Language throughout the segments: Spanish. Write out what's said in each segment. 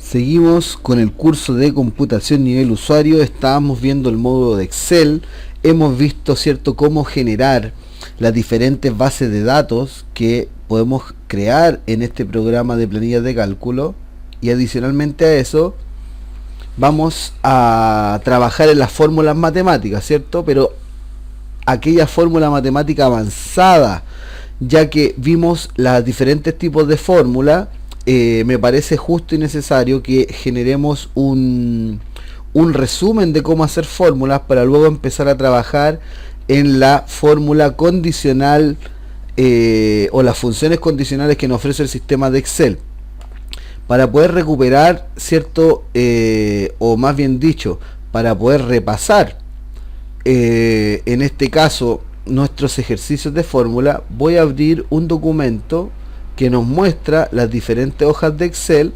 Seguimos con el curso de computación nivel usuario. Estábamos viendo el módulo de Excel. Hemos visto, ¿cierto?, cómo generar las diferentes bases de datos que podemos crear en este programa de planillas de cálculo. Y adicionalmente a eso, vamos a trabajar en las fórmulas matemáticas, ¿cierto? Pero aquella fórmula matemática avanzada, ya que vimos los diferentes tipos de fórmula. Me parece justo y necesario que generemos un resumen de cómo hacer fórmulas para luego empezar a trabajar en la fórmula condicional o las funciones condicionales que nos ofrece el sistema de Excel, para poder recuperar, ¿cierto? O más bien dicho, para poder repasar en este caso nuestros ejercicios de fórmula. Voy a abrir un documento que nos muestra las diferentes hojas de Excel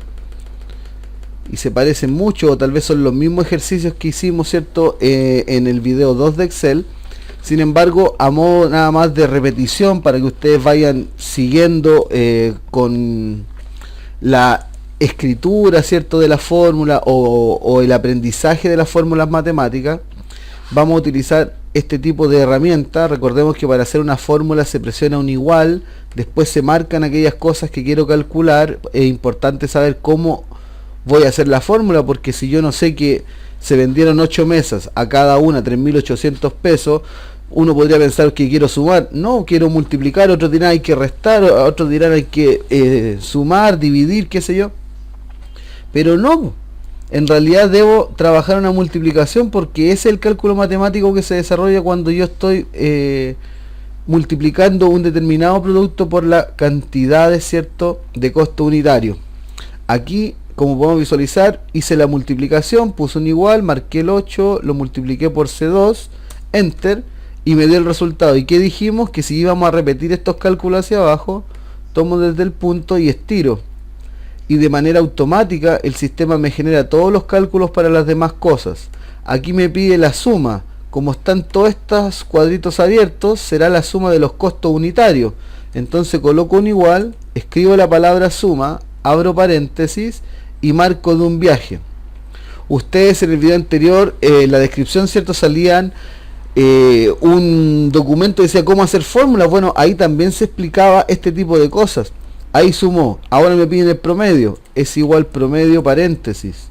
y se parecen mucho, o tal vez son los mismos ejercicios que hicimos, ¿cierto?, en el video 2 de Excel. Sin embargo, a modo nada más de repetición, para que ustedes vayan siguiendo con la escritura, ¿cierto?, de la fórmula o el aprendizaje de las fórmulas matemáticas, vamos a utilizar este tipo de herramienta. Recordemos que para hacer una fórmula se presiona un igual, después se marcan aquellas cosas que quiero calcular. Es importante saber cómo voy a hacer la fórmula, porque si yo no sé que se vendieron 8 mesas, a cada una 3.800 pesos, uno podría pensar que quiero sumar, no, quiero multiplicar, otros dirán hay que restar, otros dirán hay que sumar, dividir, qué sé yo, pero no. En realidad debo trabajar una multiplicación, porque es el cálculo matemático que se desarrolla cuando yo estoy multiplicando un determinado producto por la cantidad, ¿cierto?, de costo unitario. Aquí, como podemos visualizar, hice la multiplicación, puse un igual, marqué el 8, lo multipliqué por C2, Enter, y me dio el resultado. ¿Y qué dijimos? Que si íbamos a repetir estos cálculos hacia abajo, tomo desde el punto y estiro, y de manera automática el sistema me genera todos los cálculos para las demás cosas. Aquí me pide la suma. Como están todos estos cuadritos abiertos, será la suma de los costos unitarios. Entonces coloco un igual, escribo la palabra suma, abro paréntesis y marco de un viaje. Ustedes en el video anterior, en la descripción, ¿cierto?, salían un documento que decía cómo hacer fórmulas. Bueno, ahí también se explicaba este tipo de cosas. Ahí sumó, ahora me piden el promedio, es igual promedio paréntesis,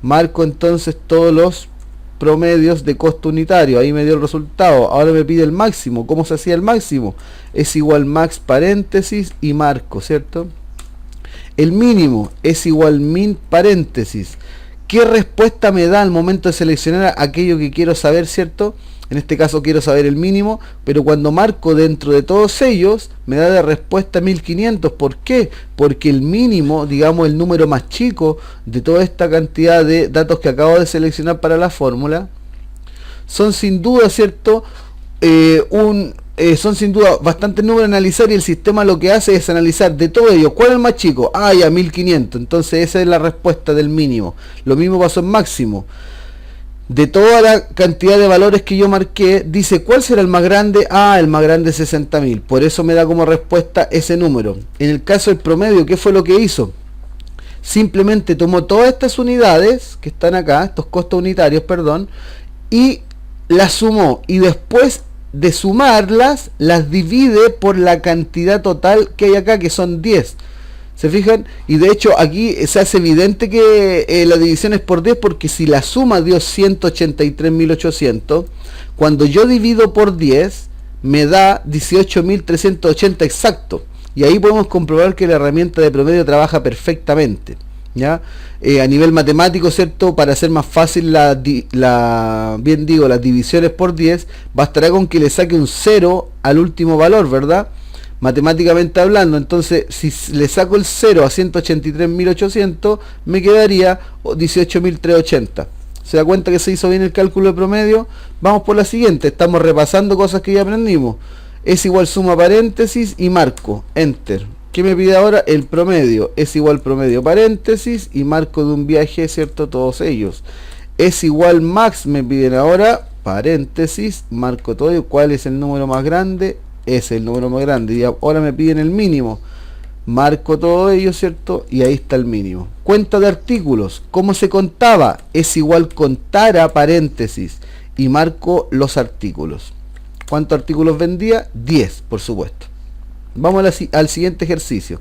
marco entonces todos los promedios de costo unitario, ahí me dio el resultado. Ahora me pide el máximo, ¿cómo se hacía el máximo? Es igual max paréntesis y marco, ¿cierto? El mínimo es igual min paréntesis. ¿Qué respuesta me da al momento de seleccionar aquello que quiero saber, ¿cierto? En este caso quiero saber el mínimo, pero cuando marco dentro de todos ellos, me da de respuesta 1500. ¿Por qué? Porque el mínimo, digamos el número más chico de toda esta cantidad de datos que acabo de seleccionar para la fórmula, son sin duda, ¿cierto?, son sin duda bastantes números a analizar, y el sistema lo que hace es analizar de todos ellos, ¿cuál es el más chico? Ah, ya, 1500. Entonces esa es la respuesta del mínimo. Lo mismo pasó en máximo. De toda la cantidad de valores que yo marqué, dice ¿cuál será el más grande? Ah, el más grande es 60.000. Por eso me da como respuesta ese número. En el caso del promedio, ¿qué fue lo que hizo? Simplemente tomó todas estas unidades que están acá, estos costos unitarios, perdón, y las sumó, y después de sumarlas, las divide por la cantidad total que hay acá, que son 10. ¿Se fijan? Y de hecho aquí se hace evidente que la división es por 10, porque si la suma dio 183.800, cuando yo divido por 10 me da 18.380 exacto. Y ahí podemos comprobar que la herramienta de promedio trabaja perfectamente, ¿ya? A nivel matemático, ¿cierto? Para hacer más fácil las divisiones por 10, bastará con que le saque un 0 al último valor, ¿verdad? Matemáticamente hablando. Entonces si le saco el 0 a 183.800, me quedaría 18.380. ¿Se da cuenta que se hizo bien el cálculo de promedio? Vamos por la siguiente. Estamos repasando cosas que ya aprendimos. Es igual suma paréntesis y marco, enter. ¿Qué me pide ahora? El promedio. Es igual promedio paréntesis y marco de un viaje, ¿cierto? Todos ellos. Es igual max, me piden ahora, paréntesis, marco todo. ¿Cuál es el número más grande? Es el número más grande. Y ahora me piden el mínimo. marco todo ello, ¿cierto? Y ahí está el mínimo. Cuenta de artículos, ¿cómo se contaba? Es igual contar a paréntesis y marco los artículos. ¿Cuántos artículos vendía? 10, por supuesto. Vamos al siguiente ejercicio.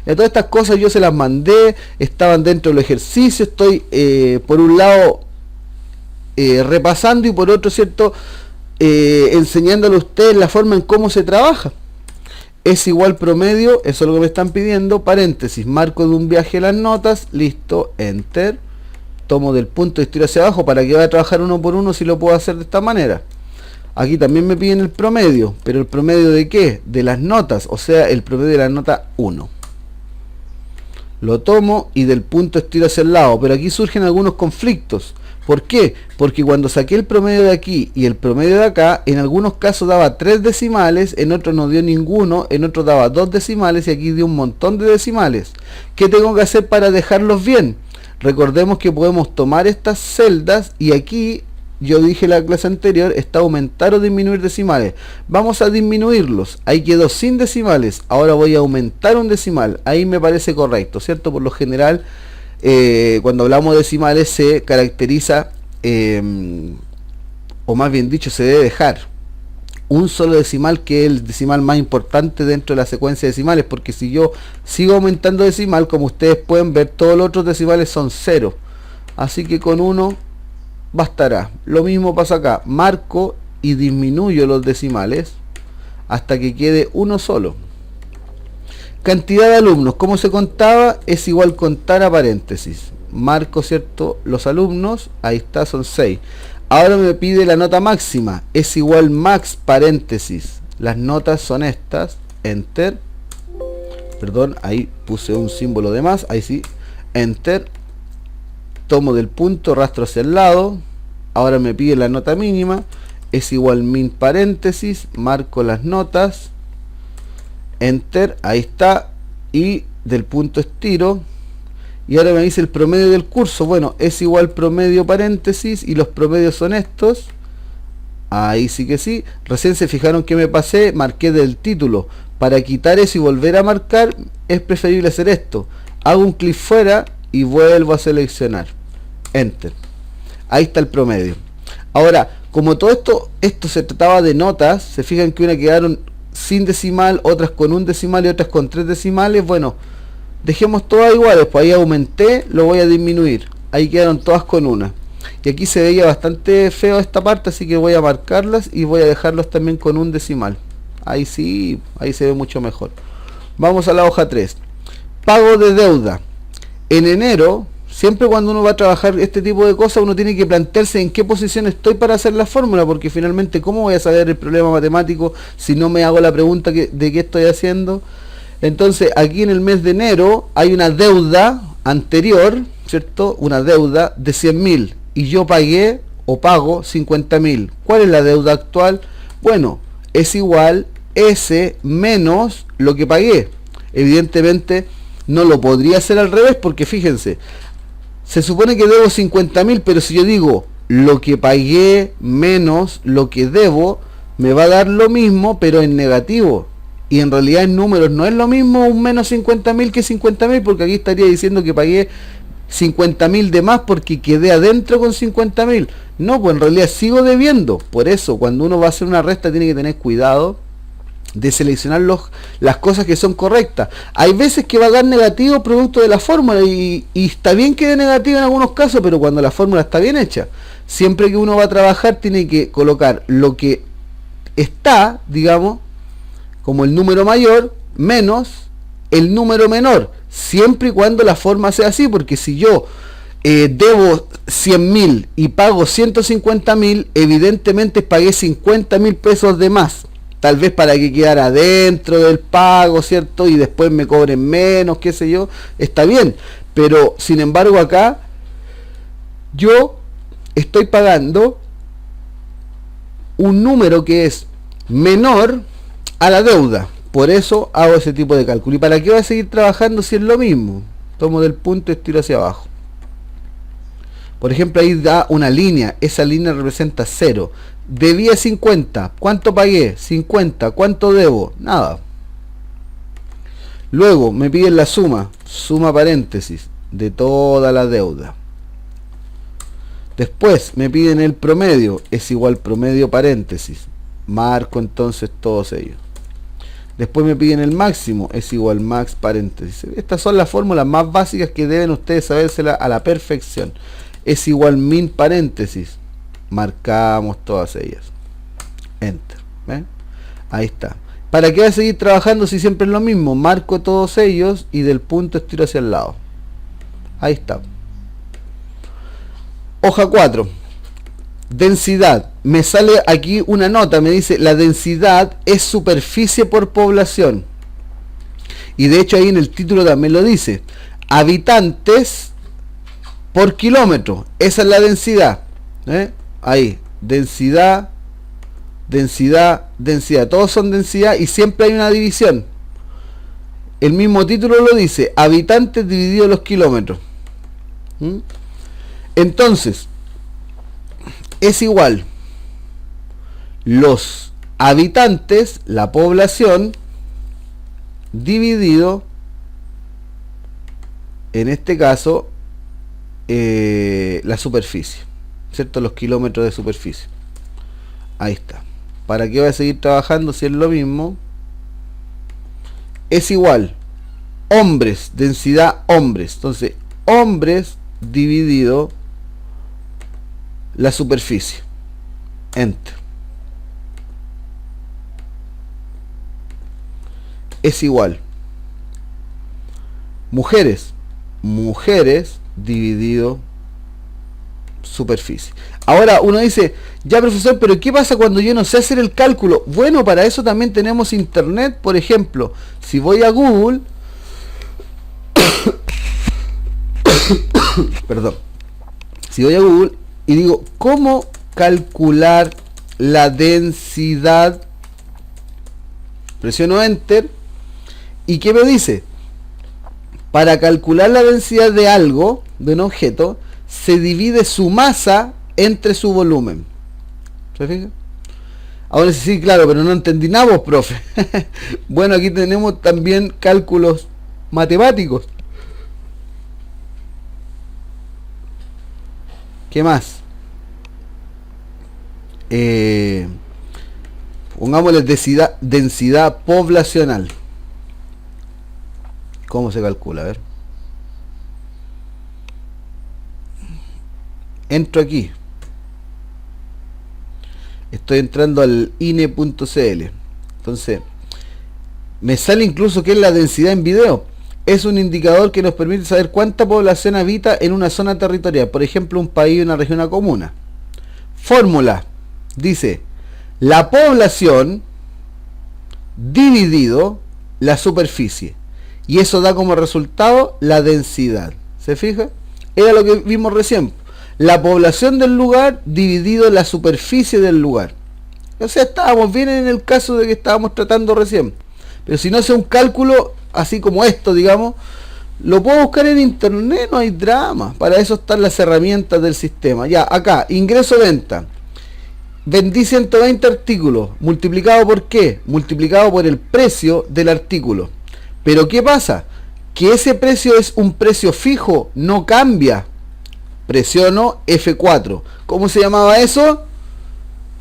Y todas estas cosas yo se las mandé, estaban dentro del ejercicio, estoy por un lado repasando y por otro, ¿cierto? Enseñándole a ustedes la forma en cómo se trabaja. Es igual promedio, eso es lo que me están pidiendo, paréntesis, marco de un viaje las notas, listo, enter, tomo del punto y estiro hacia abajo. Para que vaya a trabajar uno por uno si lo puedo hacer de esta manera. Aquí también me piden el promedio, pero ¿el promedio de qué? De las notas, o sea, el promedio de la nota 1. Lo tomo y del punto estiro hacia el lado, pero aquí surgen algunos conflictos. ¿Por qué? Porque cuando saqué el promedio de aquí y el promedio de acá, en algunos casos daba 3 decimales, en otros no dio ninguno, en otros daba 2 decimales y aquí dio un montón de decimales. ¿Qué tengo que hacer para dejarlos bien? Recordemos que podemos tomar estas celdas y aquí, yo dije en la clase anterior, está aumentar o disminuir decimales. Vamos a disminuirlos. Ahí quedó sin decimales. Ahora voy a aumentar un decimal. Ahí me parece correcto, ¿cierto? Por lo general, cuando hablamos de decimales se caracteriza, o más bien dicho, se debe dejar un solo decimal, que es el decimal más importante dentro de la secuencia de decimales, porque si yo sigo aumentando decimal, como ustedes pueden ver, todos los otros decimales son 0. Así que con 1 bastará. Lo mismo pasa acá, marco y disminuyo los decimales hasta que quede uno solo. Cantidad de alumnos, ¿cómo se contaba? Es igual contar a paréntesis, marco, ¿cierto? Los alumnos, ahí está, son 6. Ahora me pide la nota máxima, es igual max paréntesis, las notas son estas, enter, perdón, ahí puse un símbolo de más, ahí sí, enter, tomo del punto, rastro hacia el lado. Ahora me pide la nota mínima, es igual min paréntesis, marco las notas, enter, ahí está, y del punto estiro. Y ahora me dice el promedio del curso. Bueno, es igual promedio paréntesis y los promedios son estos. Ahí sí que sí. Recién se fijaron que me pasé, marqué del título. Para quitar eso y volver a marcar es preferible hacer esto. Hago un clic fuera y vuelvo a seleccionar, enter. Ahí está el promedio. Ahora, como todo esto se trataba de notas, se fijan que una quedaron sin decimal, otras con un decimal y otras con 3 decimales. Bueno, dejemos todas iguales, pues ahí aumenté, lo voy a disminuir. Ahí quedaron todas con una. Y aquí se veía bastante feo esta parte, así que voy a marcarlas y voy a dejarlos también con un decimal. Ahí sí, ahí se ve mucho mejor. Vamos a la hoja 3. Pago de deuda. En enero, siempre cuando uno va a trabajar este tipo de cosas, uno tiene que plantearse en qué posición estoy para hacer la fórmula, porque finalmente, ¿cómo voy a saber el problema matemático si no me hago la pregunta de qué estoy haciendo? Entonces, aquí en el mes de enero hay una deuda anterior, ¿cierto? Una deuda de 100.000 y yo pagué o pago 50.000. ¿Cuál es la deuda actual? Bueno, es igual S menos lo que pagué. Evidentemente, no lo podría hacer al revés, porque fíjense, se supone que debo 50.000, pero si yo digo lo que pagué menos lo que debo, me va a dar lo mismo, pero en negativo. Y en realidad en números no es lo mismo un menos 50.000 que 50.000, porque aquí estaría diciendo que pagué 50.000 de más porque quedé adentro con 50.000. No, pues en realidad sigo debiendo. Por eso, cuando uno va a hacer una resta, tiene que tener cuidado de seleccionar las cosas que son correctas. Hay veces que va a dar negativo producto de la fórmula y está bien que dé negativo en algunos casos, pero cuando la fórmula está bien hecha. Siempre que uno va a trabajar tiene que colocar lo que está, digamos, como el número mayor menos el número menor, siempre y cuando la forma sea así, porque si yo debo 100.000 y pago 150.000, evidentemente pagué 50.000 pesos de más, tal vez para que quedara dentro del pago, ¿cierto? Y después me cobren menos, qué sé yo, está bien, pero sin embargo acá yo estoy pagando un número que es menor a la deuda. Por eso hago ese tipo de cálculo. ¿Y para qué voy a seguir trabajando si es lo mismo? Tomo del punto y estiro hacia abajo. Por ejemplo, ahí da una línea. Esa línea representa 0. Debía 50. ¿Cuánto pagué? 50. ¿Cuánto debo? Nada. Luego me piden la suma paréntesis, de toda la deuda. Después me piden el promedio, es igual promedio paréntesis, marco entonces todos ellos. Después me piden el máximo, es igual max paréntesis. Estas son las fórmulas más básicas que deben ustedes sabérsela a la perfección. Es igual min paréntesis, marcamos todas ellas. Enter. ¿Ven? Ahí está. ¿Para qué voy a seguir trabajando si siempre es lo mismo? Marco todos ellos y del punto estiro hacia el lado. Ahí está. Hoja 4. Densidad. Me sale aquí una nota, me dice la densidad es superficie por población. Y de hecho ahí en el título también lo dice. Habitantes por kilómetro. Esa es la densidad. Ahí. Densidad, densidad, densidad. Todos son densidad y siempre hay una división. El mismo título lo dice. Habitantes dividido los kilómetros. Entonces, es igual los habitantes, la población, dividido, en este caso, la superficie, ¿cierto? Los kilómetros de superficie. Ahí está. ¿Para qué voy a seguir trabajando si es lo mismo? Es igual hombres, densidad hombres. Entonces, hombres dividido la superficie. Enter. Es igual mujeres, mujeres dividido superficie. Ahora uno dice, ya profesor, pero ¿qué pasa cuando yo no sé hacer el cálculo? Bueno, para eso también tenemos internet. Por ejemplo, si voy a Google perdón, si voy a Google y digo cómo calcular la densidad, presiono enter y ¿qué me dice? Para calcular la densidad de algo, de un objeto, se divide su masa entre su volumen. ¿Se fija? Ahora sí, claro, pero no entendí nada vos, profe. Bueno, aquí tenemos también cálculos matemáticos. ¿Qué más? Pongámosle densidad poblacional. ¿Cómo se calcula? A ver. Entro aquí. Estoy entrando al INE.cl. Entonces, me sale incluso que es la densidad en video. Es un indicador que nos permite saber cuánta población habita en una zona territorial. Por ejemplo, un país, una región, una comuna. Fórmula. Dice, la población dividido la superficie. Y eso da como resultado la densidad. ¿Se fija? Era lo que vimos recién. La población del lugar dividido la superficie del lugar. O sea, estábamos bien en el caso de que estábamos tratando recién. Pero si no hace un cálculo así como esto, digamos, lo puedo buscar en internet, no hay drama. Para eso están las herramientas del sistema. Ya, acá, ingreso-venta. Vendí 120 artículos. ¿Multiplicado por qué? Multiplicado por el precio del artículo. Pero ¿qué pasa? Que ese precio es un precio fijo, no cambia. Presiono F4. ¿Cómo se llamaba eso?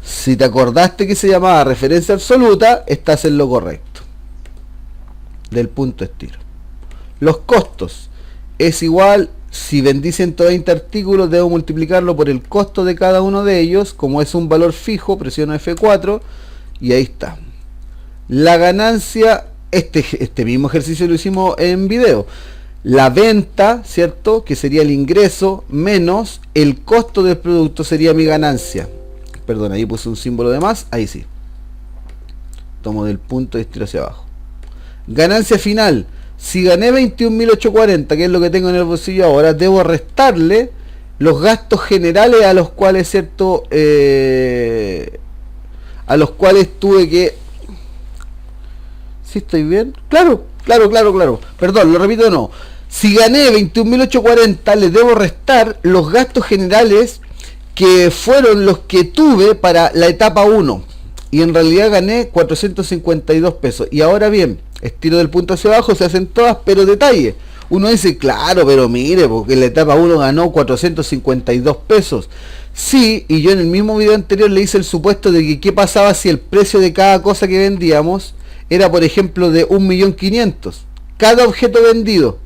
Si te acordaste que se llamaba referencia absoluta, estás en lo correcto. Del punto estiro. Los costos es igual, si vendí 120 artículos, debo multiplicarlo por el costo de cada uno de ellos. Como es un valor fijo, presiono F4 y ahí está. La ganancia, este mismo ejercicio lo hicimos en video. La venta, ¿cierto? Que sería el ingreso menos el costo del producto sería mi ganancia. Perdón, ahí puse un símbolo de más, ahí sí. Tomo del punto y estiro hacia abajo. Ganancia final. Si gané 21.840, que es lo que tengo en el bolsillo ahora, debo restarle los gastos generales a los cuales, ¿cierto? A los cuales tuve que... ¿Sí estoy bien? Claro. Perdón, lo repito de nuevo. Si gané 21.840, le debo restar los gastos generales que fueron los que tuve para la etapa 1. Y en realidad gané 452 pesos. Y ahora bien, estiro del punto hacia abajo, se hacen todas, pero detalle. Uno dice, claro, pero mire, porque en la etapa 1 ganó 452 pesos. Sí, y yo en el mismo video anterior le hice el supuesto de que qué pasaba si el precio de cada cosa que vendíamos era, por ejemplo, de 1.500.000. Cada objeto vendido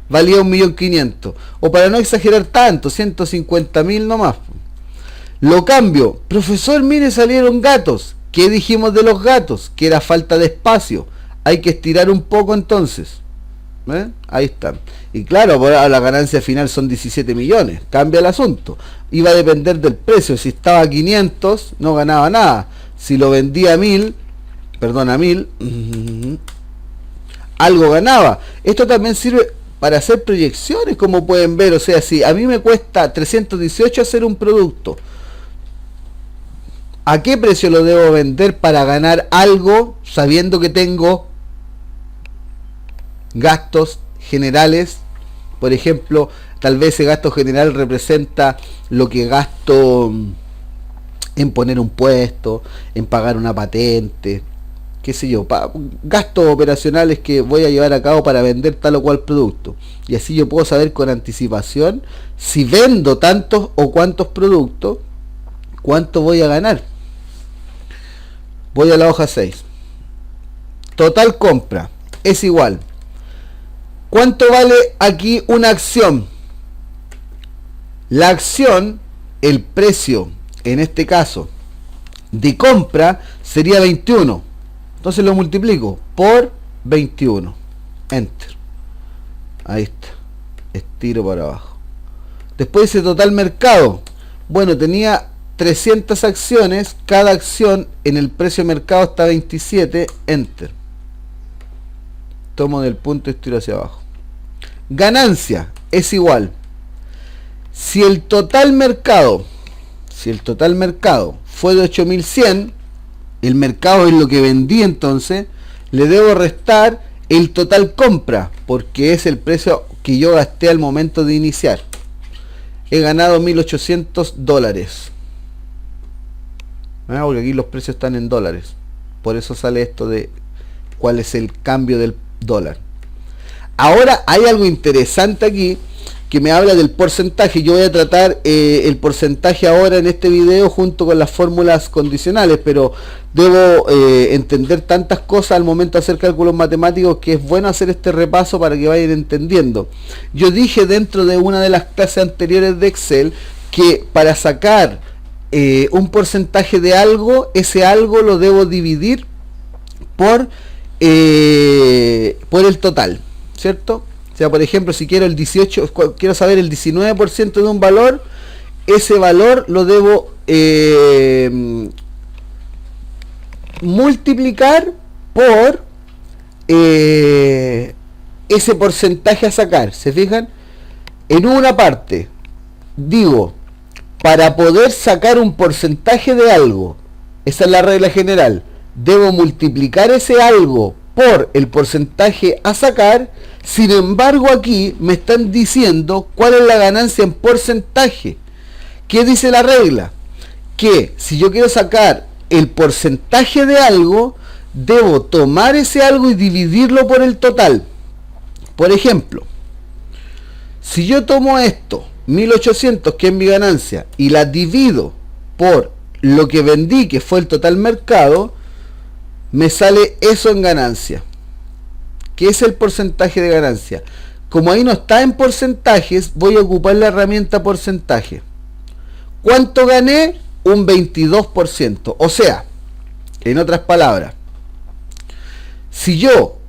valía 1.500.000. O para no exagerar tanto, 150.000 nomás. Lo cambio. Profesor, mire, salieron gatos. ¿Qué dijimos de los gatos? Que era falta de espacio. Hay que estirar un poco entonces. Ahí está. Y claro, la ganancia final son 17 millones. Cambia el asunto. Iba a depender del precio. Si estaba a 500, no ganaba nada. Si lo vendía a 1000, algo ganaba. Esto también sirve para hacer proyecciones, como pueden ver. O sea, si a mí me cuesta 318 hacer un producto, ¿a qué precio lo debo vender para ganar algo, sabiendo que tengo gastos generales? Por ejemplo, tal vez ese gasto general representa lo que gasto en poner un puesto, en pagar una patente, qué sé yo, gastos operacionales que voy a llevar a cabo para vender tal o cual producto. Y así yo puedo saber con anticipación, si vendo tantos o cuántos productos, cuánto voy a ganar. Voy a la hoja 6. Total compra es igual. ¿Cuánto vale aquí una acción? La acción, el precio, en este caso, de compra sería 21. Entonces lo multiplico por 21. Enter. Ahí está. Estiro para abajo. Después dice total mercado. Bueno, tenía 300 acciones. Cada acción en el precio de mercado está 27. Enter. Tomo del punto y estiro hacia abajo. Ganancia es igual. Si el total mercado fue de 8100, el mercado es lo que vendí, entonces le debo restar el total compra, porque es el precio que yo gasté al momento de iniciar. He ganado $1.800. Porque aquí los precios están en dólares. Por eso sale esto de cuál es el cambio del dólar. Ahora hay algo interesante aquí que me habla del porcentaje. Yo voy a tratar el porcentaje ahora en este video junto con las fórmulas condicionales, pero debo entender tantas cosas al momento de hacer cálculos matemáticos que es bueno hacer este repaso para que vayan entendiendo. Yo dije dentro de una de las clases anteriores de Excel que para sacar un porcentaje de algo, ese algo lo debo dividir por el total, ¿cierto? O sea, por ejemplo, si quiero quiero saber el 19% de un valor, ese valor lo debo multiplicar por ese porcentaje a sacar. ¿Se fijan? En una parte digo, para poder sacar un porcentaje de algo, esa es la regla general, debo multiplicar ese algo por el porcentaje a sacar. Sin embargo, aquí me están diciendo cuál es la ganancia en porcentaje. ¿Qué dice la regla? Que si yo quiero sacar el porcentaje de algo, debo tomar ese algo y dividirlo por el total. Por ejemplo, si yo tomo esto, 1800, que es mi ganancia, y la divido por lo que vendí, que fue el total mercado, me sale eso en ganancia. ¿Qué es el porcentaje de ganancia? Como ahí no está en porcentajes, voy a ocupar la herramienta porcentaje. ¿Cuánto gané? Un 22%. O sea, en otras palabras, si yo,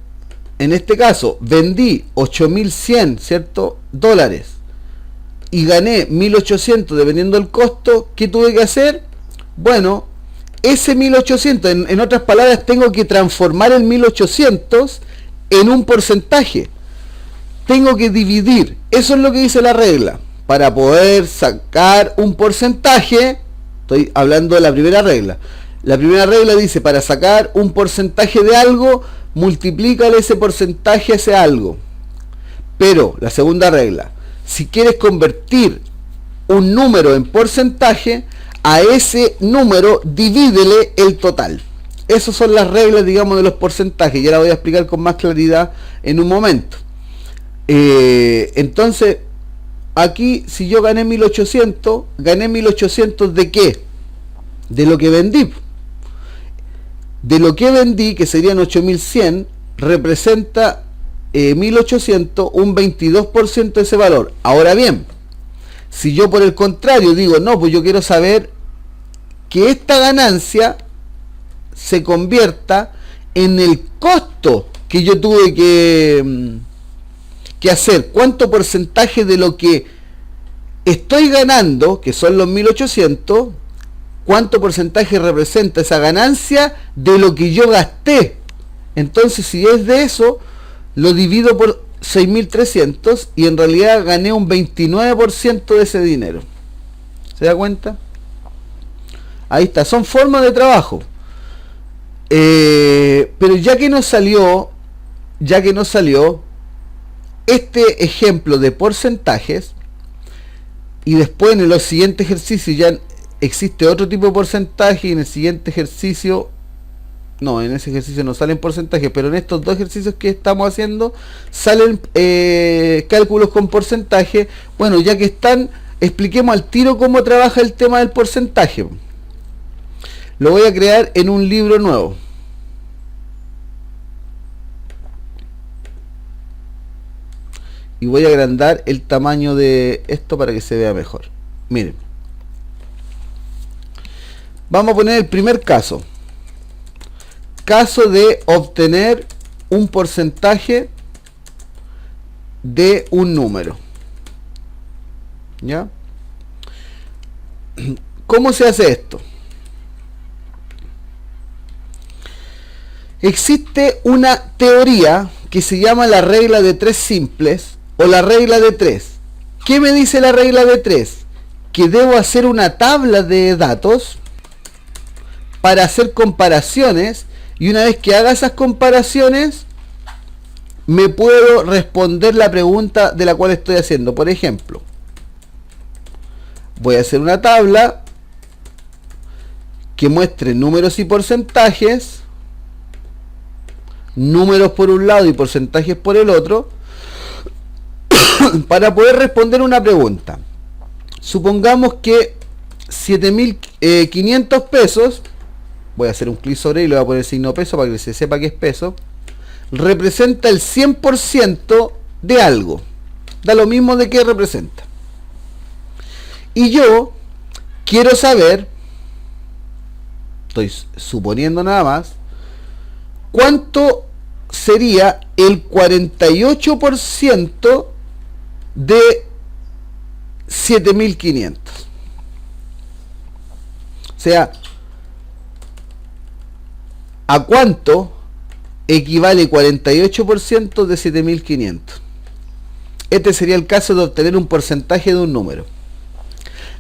en este caso, vendí 8100, ¿cierto?, dólares, y gané 1800 dependiendo del costo, ¿qué tuve que hacer? Bueno, ese 1800, en otras palabras, tengo que transformar el 1800 en un porcentaje. Tengo que dividir. Eso es lo que dice la regla. Para poder sacar un porcentaje, estoy hablando de la primera regla. La primera regla dice, para sacar un porcentaje de algo, multiplícale ese porcentaje a ese algo. Pero, la segunda regla, si quieres convertir un número en porcentaje, a ese número divídele el total. esas son las reglas, digamos, de los porcentajes. Ya la voy a explicar con más claridad en un momento. Entonces, aquí, si yo gané 1800, ¿gané 1800 de qué? De lo que vendí. De lo que vendí, que serían 8100, representa 1800, un 22% de ese valor. Ahora bien, si yo por el contrario digo, no, pues yo quiero saber que esta ganancia se convierta en el costo que yo tuve que hacer, cuánto porcentaje de lo que estoy ganando, que son los 1800, cuánto porcentaje representa esa ganancia de lo que yo gasté. Entonces, si es de eso, lo divido por 6.300 y en realidad gané un 29% de ese dinero. ¿Se da cuenta? Ahí está, son formas de trabajo. Pero ya que no salió este ejemplo de porcentajes, y después en los siguientes ejercicios ya existe otro tipo de porcentaje, y en el siguiente ejercicio, no, en ese ejercicio no salen porcentajes, pero en estos dos ejercicios que estamos haciendo salen cálculos con porcentaje. Bueno, ya que están, expliquemos al tiro cómo trabaja el tema del porcentaje. Lo voy a crear en un libro nuevo. Y voy a agrandar el tamaño de esto para que se vea mejor. Miren. Vamos a poner el primer caso. Caso de obtener un porcentaje de un número. ¿Ya? ¿Cómo se hace esto? Existe una teoría que se llama la regla de 3 simples o la regla de 3. ¿Qué me dice la regla de 3? Que debo hacer una tabla de datos para hacer comparaciones, y una vez que haga esas comparaciones me puedo responder la pregunta de la cual estoy haciendo. Por ejemplo, voy a hacer una tabla que muestre números y porcentajes, números por un lado y porcentajes por el otro, para poder responder una pregunta. Supongamos que 7.500 pesos, voy a hacer un clic sobre y le voy a poner el signo peso para que se sepa que es peso, representa el 100% de algo. Da lo mismo de qué representa. Y yo quiero saber, estoy suponiendo nada más, cuánto sería el 48% de 7.500. O sea, ¿a cuánto equivale 48% de 7.500? Este sería el caso de obtener un porcentaje de un número.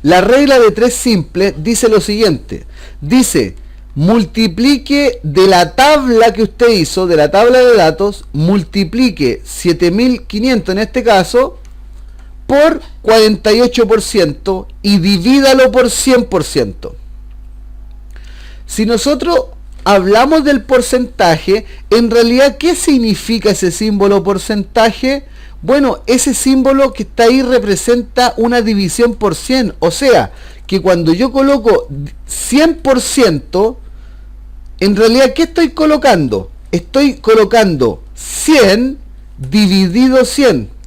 La regla de 3 simple dice lo siguiente. Dice, multiplique de la tabla que usted hizo, de la tabla de datos, multiplique 7.500 en este caso, por 48% y divídalo por 100%. Si nosotros hablamos del porcentaje, en realidad, ¿qué significa ese símbolo porcentaje? Bueno, ese símbolo que está ahí representa una división por 100. O sea, que cuando yo coloco 100%, en realidad, ¿qué estoy colocando? Estoy colocando 100 dividido 100.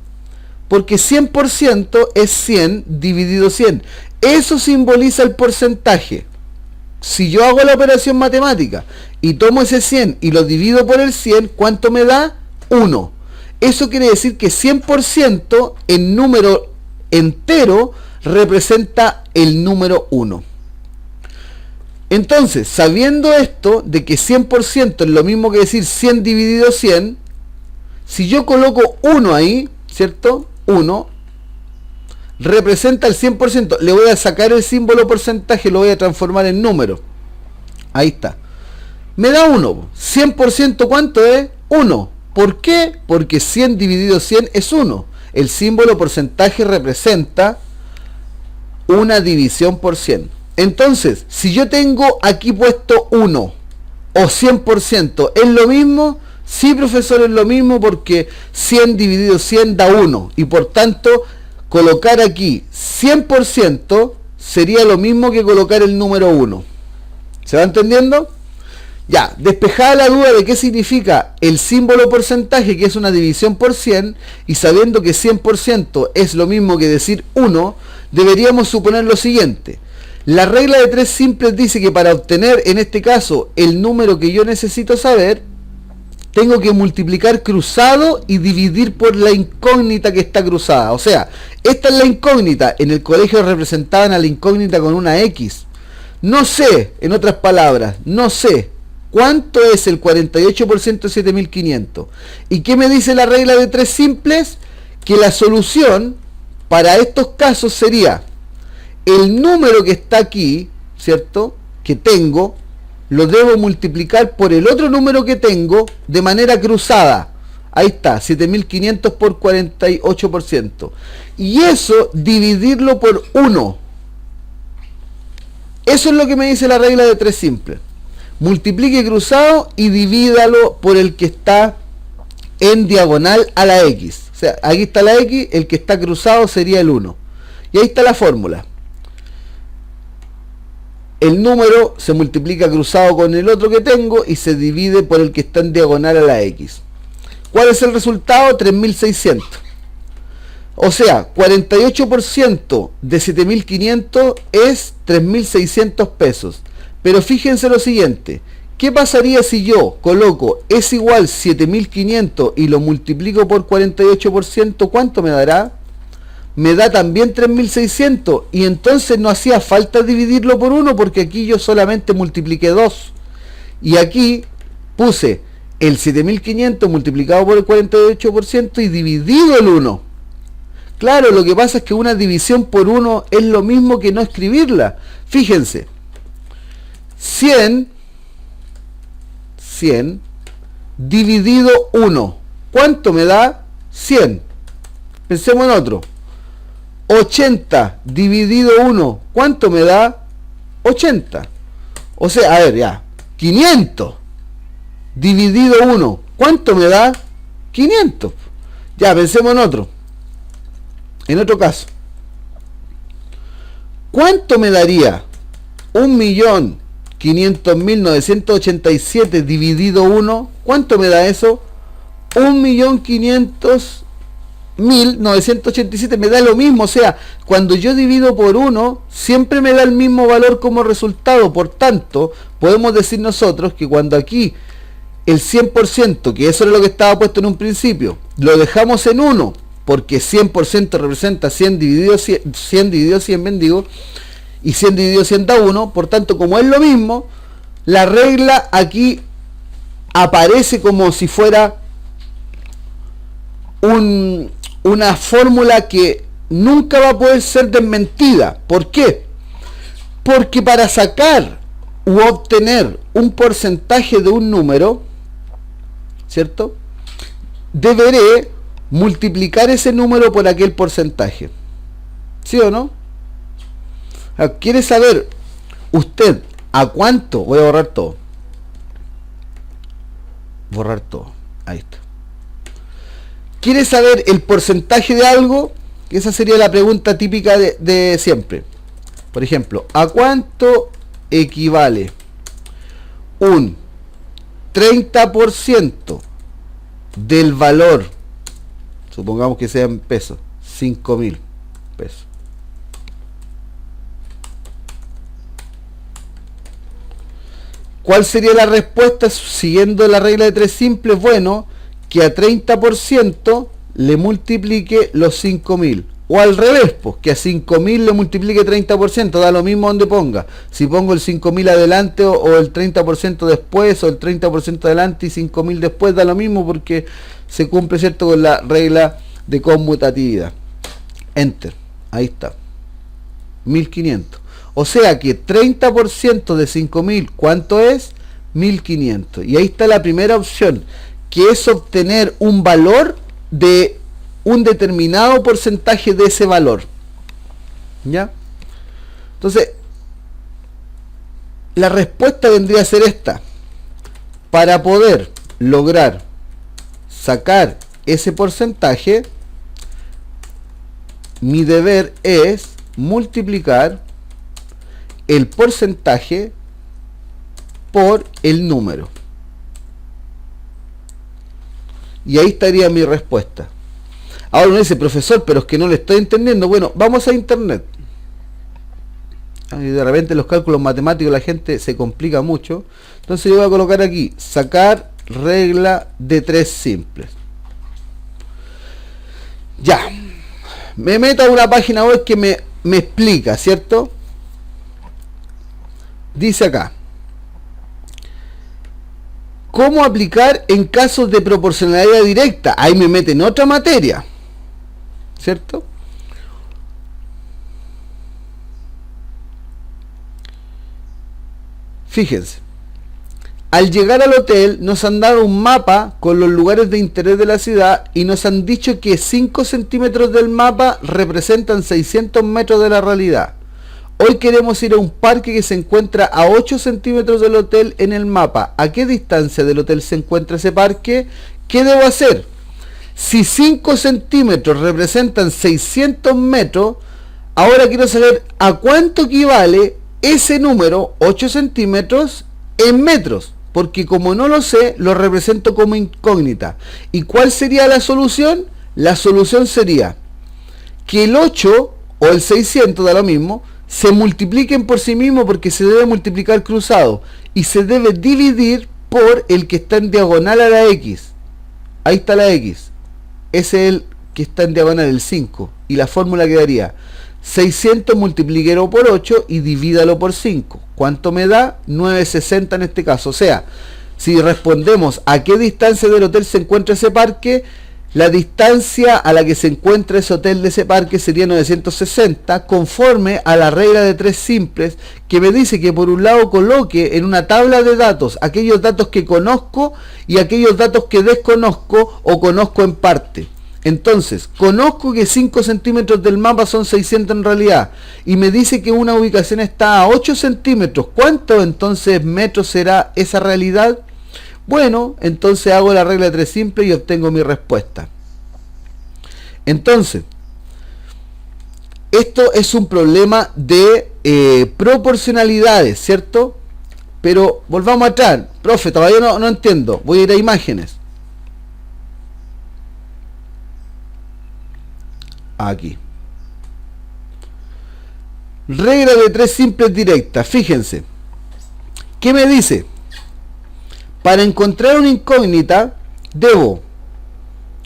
Porque 100% es 100 dividido 100. Eso simboliza el porcentaje. Si yo hago la operación matemática y tomo ese 100 y lo divido por el 100, ¿cuánto me da? 1. Eso quiere decir que 100% en número entero representa el número 1. Entonces, sabiendo esto, de que 100% es lo mismo que decir 100 dividido 100, si yo coloco 1 ahí, ¿cierto? 1 representa el 100%. Le voy a sacar el símbolo porcentaje, lo voy a transformar en número. Ahí está. Me da 1. 100% ¿cuánto es? 1. ¿Por qué? Porque 100 dividido 100 es 1. El símbolo porcentaje representa una división por 100. Entonces, si yo tengo aquí puesto 1 o 100%. ¿Es lo mismo? Sí, profesor, es lo mismo porque 100 dividido 100 da 1. Y por tanto, colocar aquí 100% sería lo mismo que colocar el número 1. ¿Se va entendiendo? Ya, despejada la duda de qué significa el símbolo porcentaje, que es una división por 100, y sabiendo que 100% es lo mismo que decir 1, deberíamos suponer lo siguiente. La regla de 3 simples dice que para obtener, en este caso, el número que yo necesito saber, tengo que multiplicar cruzado y dividir por la incógnita que está cruzada. O sea, esta es la incógnita. En el colegio representaban a la incógnita con una X. No sé, en otras palabras, no sé cuánto es el 48% de 7500. ¿Y qué me dice la regla de 3 simples? Que la solución para estos casos sería el número que está aquí, ¿cierto? Que tengo, lo debo multiplicar por el otro número que tengo de manera cruzada. Ahí está, 7500 por 48%. Y eso dividirlo por 1. Eso es lo que me dice la regla de 3 simple. Multiplique cruzado y divídalo por el que está en diagonal a la X. O sea, aquí está la X, el que está cruzado sería el 1. Y ahí está la fórmula. El número se multiplica cruzado con el otro que tengo y se divide por el que está en diagonal a la X. ¿Cuál es el resultado? 3600. O sea, 48% de 7500 es 3600 pesos. Pero fíjense lo siguiente. ¿Qué pasaría si yo coloco es igual 7500 y lo multiplico por 48%? ¿Cuánto me dará? Me da también 3600, y entonces no hacía falta dividirlo por 1 porque aquí yo solamente multipliqué 2 y aquí puse el 7500 multiplicado por el 48% y dividido el 1. Claro, lo que pasa es que una división por 1 es lo mismo que no escribirla. Fíjense, 100 dividido 1, ¿cuánto me da? 100. Pensemos en otro. 80 dividido 1, ¿cuánto me da? 80. O sea, a ver, ya, 500 dividido 1, ¿cuánto me da? 500. Ya, pensemos en otro caso. ¿Cuánto me daría 1.500.987 dividido 1? ¿Cuánto me da eso? 1.500.987, me da lo mismo. O sea, cuando yo divido por 1 siempre me da el mismo valor como resultado. Por tanto, podemos decir nosotros que cuando aquí el 100%, que eso es lo que estaba puesto en un principio, lo dejamos en 1 porque 100% representa 100 dividido 100 bendigo, y 100 dividido 100 da 1. Por tanto, como es lo mismo, la regla aquí aparece como si fuera una fórmula que nunca va a poder ser desmentida. ¿Por qué? Porque para sacar u obtener un porcentaje de un número, ¿cierto?, deberé multiplicar ese número por aquel porcentaje. ¿Sí o no? ¿Quiere saber usted a cuánto? Voy a borrar todo. Ahí está. ¿Quiere saber el porcentaje de algo? Esa sería la pregunta típica de siempre. Por ejemplo, ¿a cuánto equivale un 30% del valor? Supongamos que sea en pesos, 5.000 pesos. ¿Cuál sería la respuesta siguiendo la regla de 3 simples? Bueno, que a 30% le multiplique los 5.000. O al revés, pues, que a 5.000 le multiplique 30%, da lo mismo donde ponga. Si pongo el 5.000 adelante o el 30% después, o el 30% adelante y 5.000 después, da lo mismo porque se cumple, ¿cierto?, con la regla de conmutatividad. Enter, ahí está, 1.500. O sea que 30% de 5.000, ¿cuánto es? 1.500. Y ahí está la primera opción, que es obtener un valor de un determinado porcentaje de ese valor. ¿Ya? Entonces, la respuesta vendría a ser esta. para poder lograr sacar ese porcentaje, mi deber es multiplicar el porcentaje por el número. Y ahí estaría mi respuesta. Ahora uno dice, profesor, pero es que no le estoy entendiendo. Bueno, vamos a internet. Y de repente los cálculos matemáticos la gente se complica mucho. Entonces yo voy a colocar aquí, sacar regla de 3 simples. Ya. Me meto a una página web que me explica, ¿cierto? Dice acá, ¿cómo aplicar en casos de proporcionalidad directa? Ahí me mete en otra materia, ¿cierto? Fíjense, al llegar al hotel nos han dado un mapa con los lugares de interés de la ciudad y nos han dicho que 5 centímetros del mapa representan 600 metros de la realidad. Hoy queremos ir a un parque que se encuentra a 8 centímetros del hotel en el mapa. ¿A qué distancia del hotel se encuentra ese parque? ¿Qué debo hacer? Si 5 centímetros representan 600 metros, ahora quiero saber a cuánto equivale ese número, 8 centímetros, en metros. Porque como no lo sé, lo represento como incógnita. ¿Y cuál sería la solución? La solución sería que el 8 o el 600, da lo mismo, se multipliquen por sí mismo porque se debe multiplicar cruzado y se debe dividir por el que está en diagonal a la X. Ahí está la X. Ese es el que está en diagonal, el 5. Y la fórmula quedaría 600 multiplíquelo por 8 y divídalo por 5. ¿Cuánto me da? 960 en este caso. O sea, si respondemos a qué distancia del hotel se encuentra ese parque, la distancia a la que se encuentra ese hotel de ese parque sería 960, conforme a la regla de 3 simples, que me dice que por un lado coloque en una tabla de datos aquellos datos que conozco y aquellos datos que desconozco o conozco en parte. Entonces, conozco que 5 centímetros del mapa son 600 en realidad, y me dice que una ubicación está a 8 centímetros. ¿Cuánto entonces metros será esa realidad? Bueno, entonces hago la regla de 3 simple y obtengo mi respuesta. Entonces, esto es un problema de proporcionalidades, ¿cierto? Pero volvamos atrás. Profe, todavía no entiendo. Voy a ir a imágenes. Aquí. Regla de 3 simples directas. Fíjense. ¿Qué me dice? Para encontrar una incógnita, debo,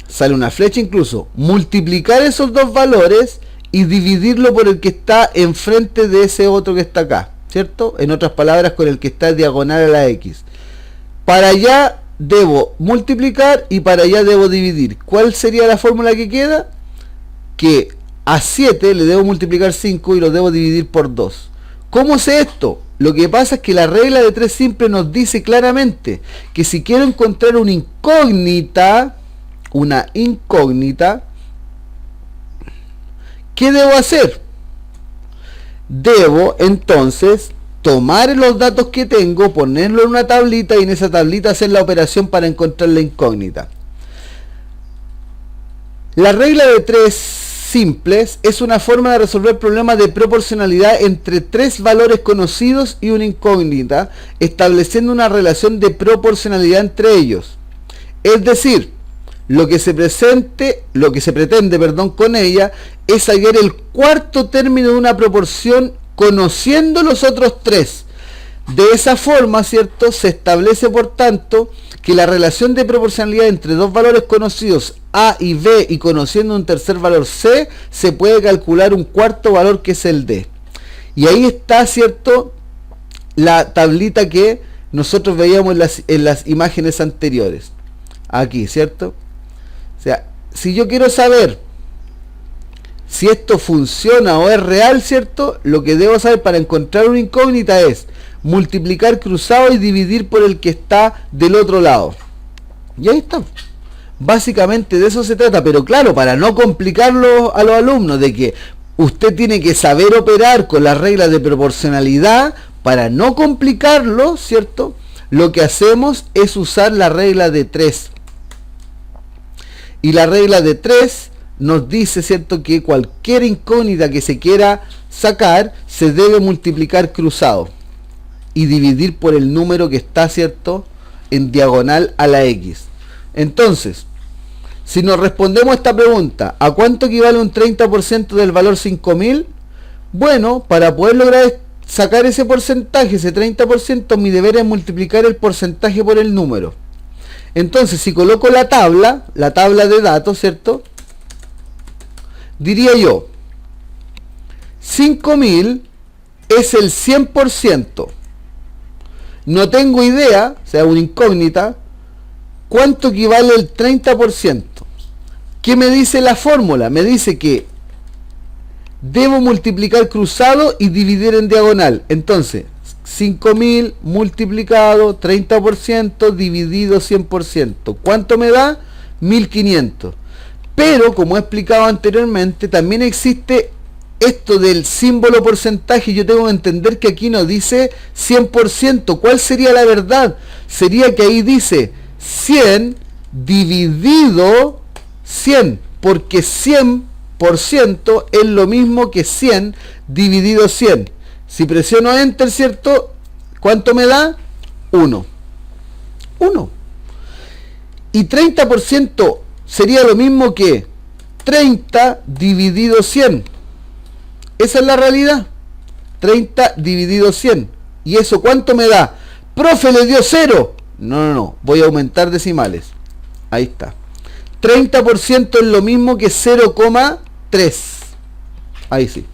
sale una flecha incluso, multiplicar esos dos valores y dividirlo por el que está enfrente de ese otro que está acá, ¿cierto? En otras palabras, con el que está diagonal a la X. Para allá debo multiplicar y para allá debo dividir. ¿Cuál sería la fórmula que queda? Que a 7 le debo multiplicar 5 y lo debo dividir por 2. ¿Cómo sé esto? Lo que pasa es que la regla de 3 simple nos dice claramente que si quiero encontrar una incógnita, ¿qué debo hacer? Debo entonces tomar los datos que tengo, ponerlo en una tablita y en esa tablita hacer la operación para encontrar la incógnita. La regla de 3 simples es una forma de resolver problemas de proporcionalidad entre 3 valores conocidos y una incógnita, estableciendo una relación de proporcionalidad entre ellos. Es decir, lo que se pretende con ella es hallar el cuarto término de una proporción conociendo los otros 3. De esa forma, ¿cierto? Se establece, por tanto, que la relación de proporcionalidad entre dos valores conocidos A y B y conociendo un tercer valor C, se puede calcular un cuarto valor que es el D. Y ahí está, ¿cierto?, la tablita que nosotros veíamos en las imágenes anteriores. Aquí, ¿cierto? O sea, si yo quiero saber si esto funciona o es real, ¿cierto?, lo que debo saber para encontrar una incógnita es multiplicar cruzado y dividir por el que está del otro lado. Y ahí está. Básicamente de eso se trata, pero claro, para no complicarlo a los alumnos, de que usted tiene que saber operar con las reglas de proporcionalidad, para no complicarlo, ¿cierto? lo que hacemos es usar la regla de 3. Y la regla de 3 nos dice, ¿cierto?, que cualquier incógnita que se quiera sacar se debe multiplicar cruzado y dividir por el número que está, ¿cierto?, en diagonal a la X. Entonces, si nos respondemos esta pregunta, ¿a cuánto equivale un 30% del valor 5000? Bueno, para poder lograr sacar ese porcentaje, ese 30%, mi deber es multiplicar el porcentaje por el número. Entonces, si coloco la tabla de datos, ¿cierto?, diría yo, 5000 es el 100%. No tengo idea, o sea, una incógnita, cuánto equivale el 30%. ¿Qué me dice la fórmula? Me dice que debo multiplicar cruzado y dividir en diagonal. Entonces, 5000 multiplicado 30% dividido 100%. ¿Cuánto me da? 1500. Pero, como he explicado anteriormente, también existe esto del símbolo porcentaje. Yo tengo que entender que aquí nos dice 100%. ¿Cuál sería la verdad? Sería que ahí dice 100 dividido 100, porque 100% es lo mismo que 100 dividido 100. Si presiono Enter, ¿cierto?, ¿cuánto me da? 1. Y 30% sería lo mismo que 30 dividido 100. Esa es la realidad. 30 dividido 100. ¿Y eso cuánto me da? ¡Profe, le dio 0! No. Voy a aumentar decimales. Ahí está. 30% es lo mismo que 0,3. Ahí sí.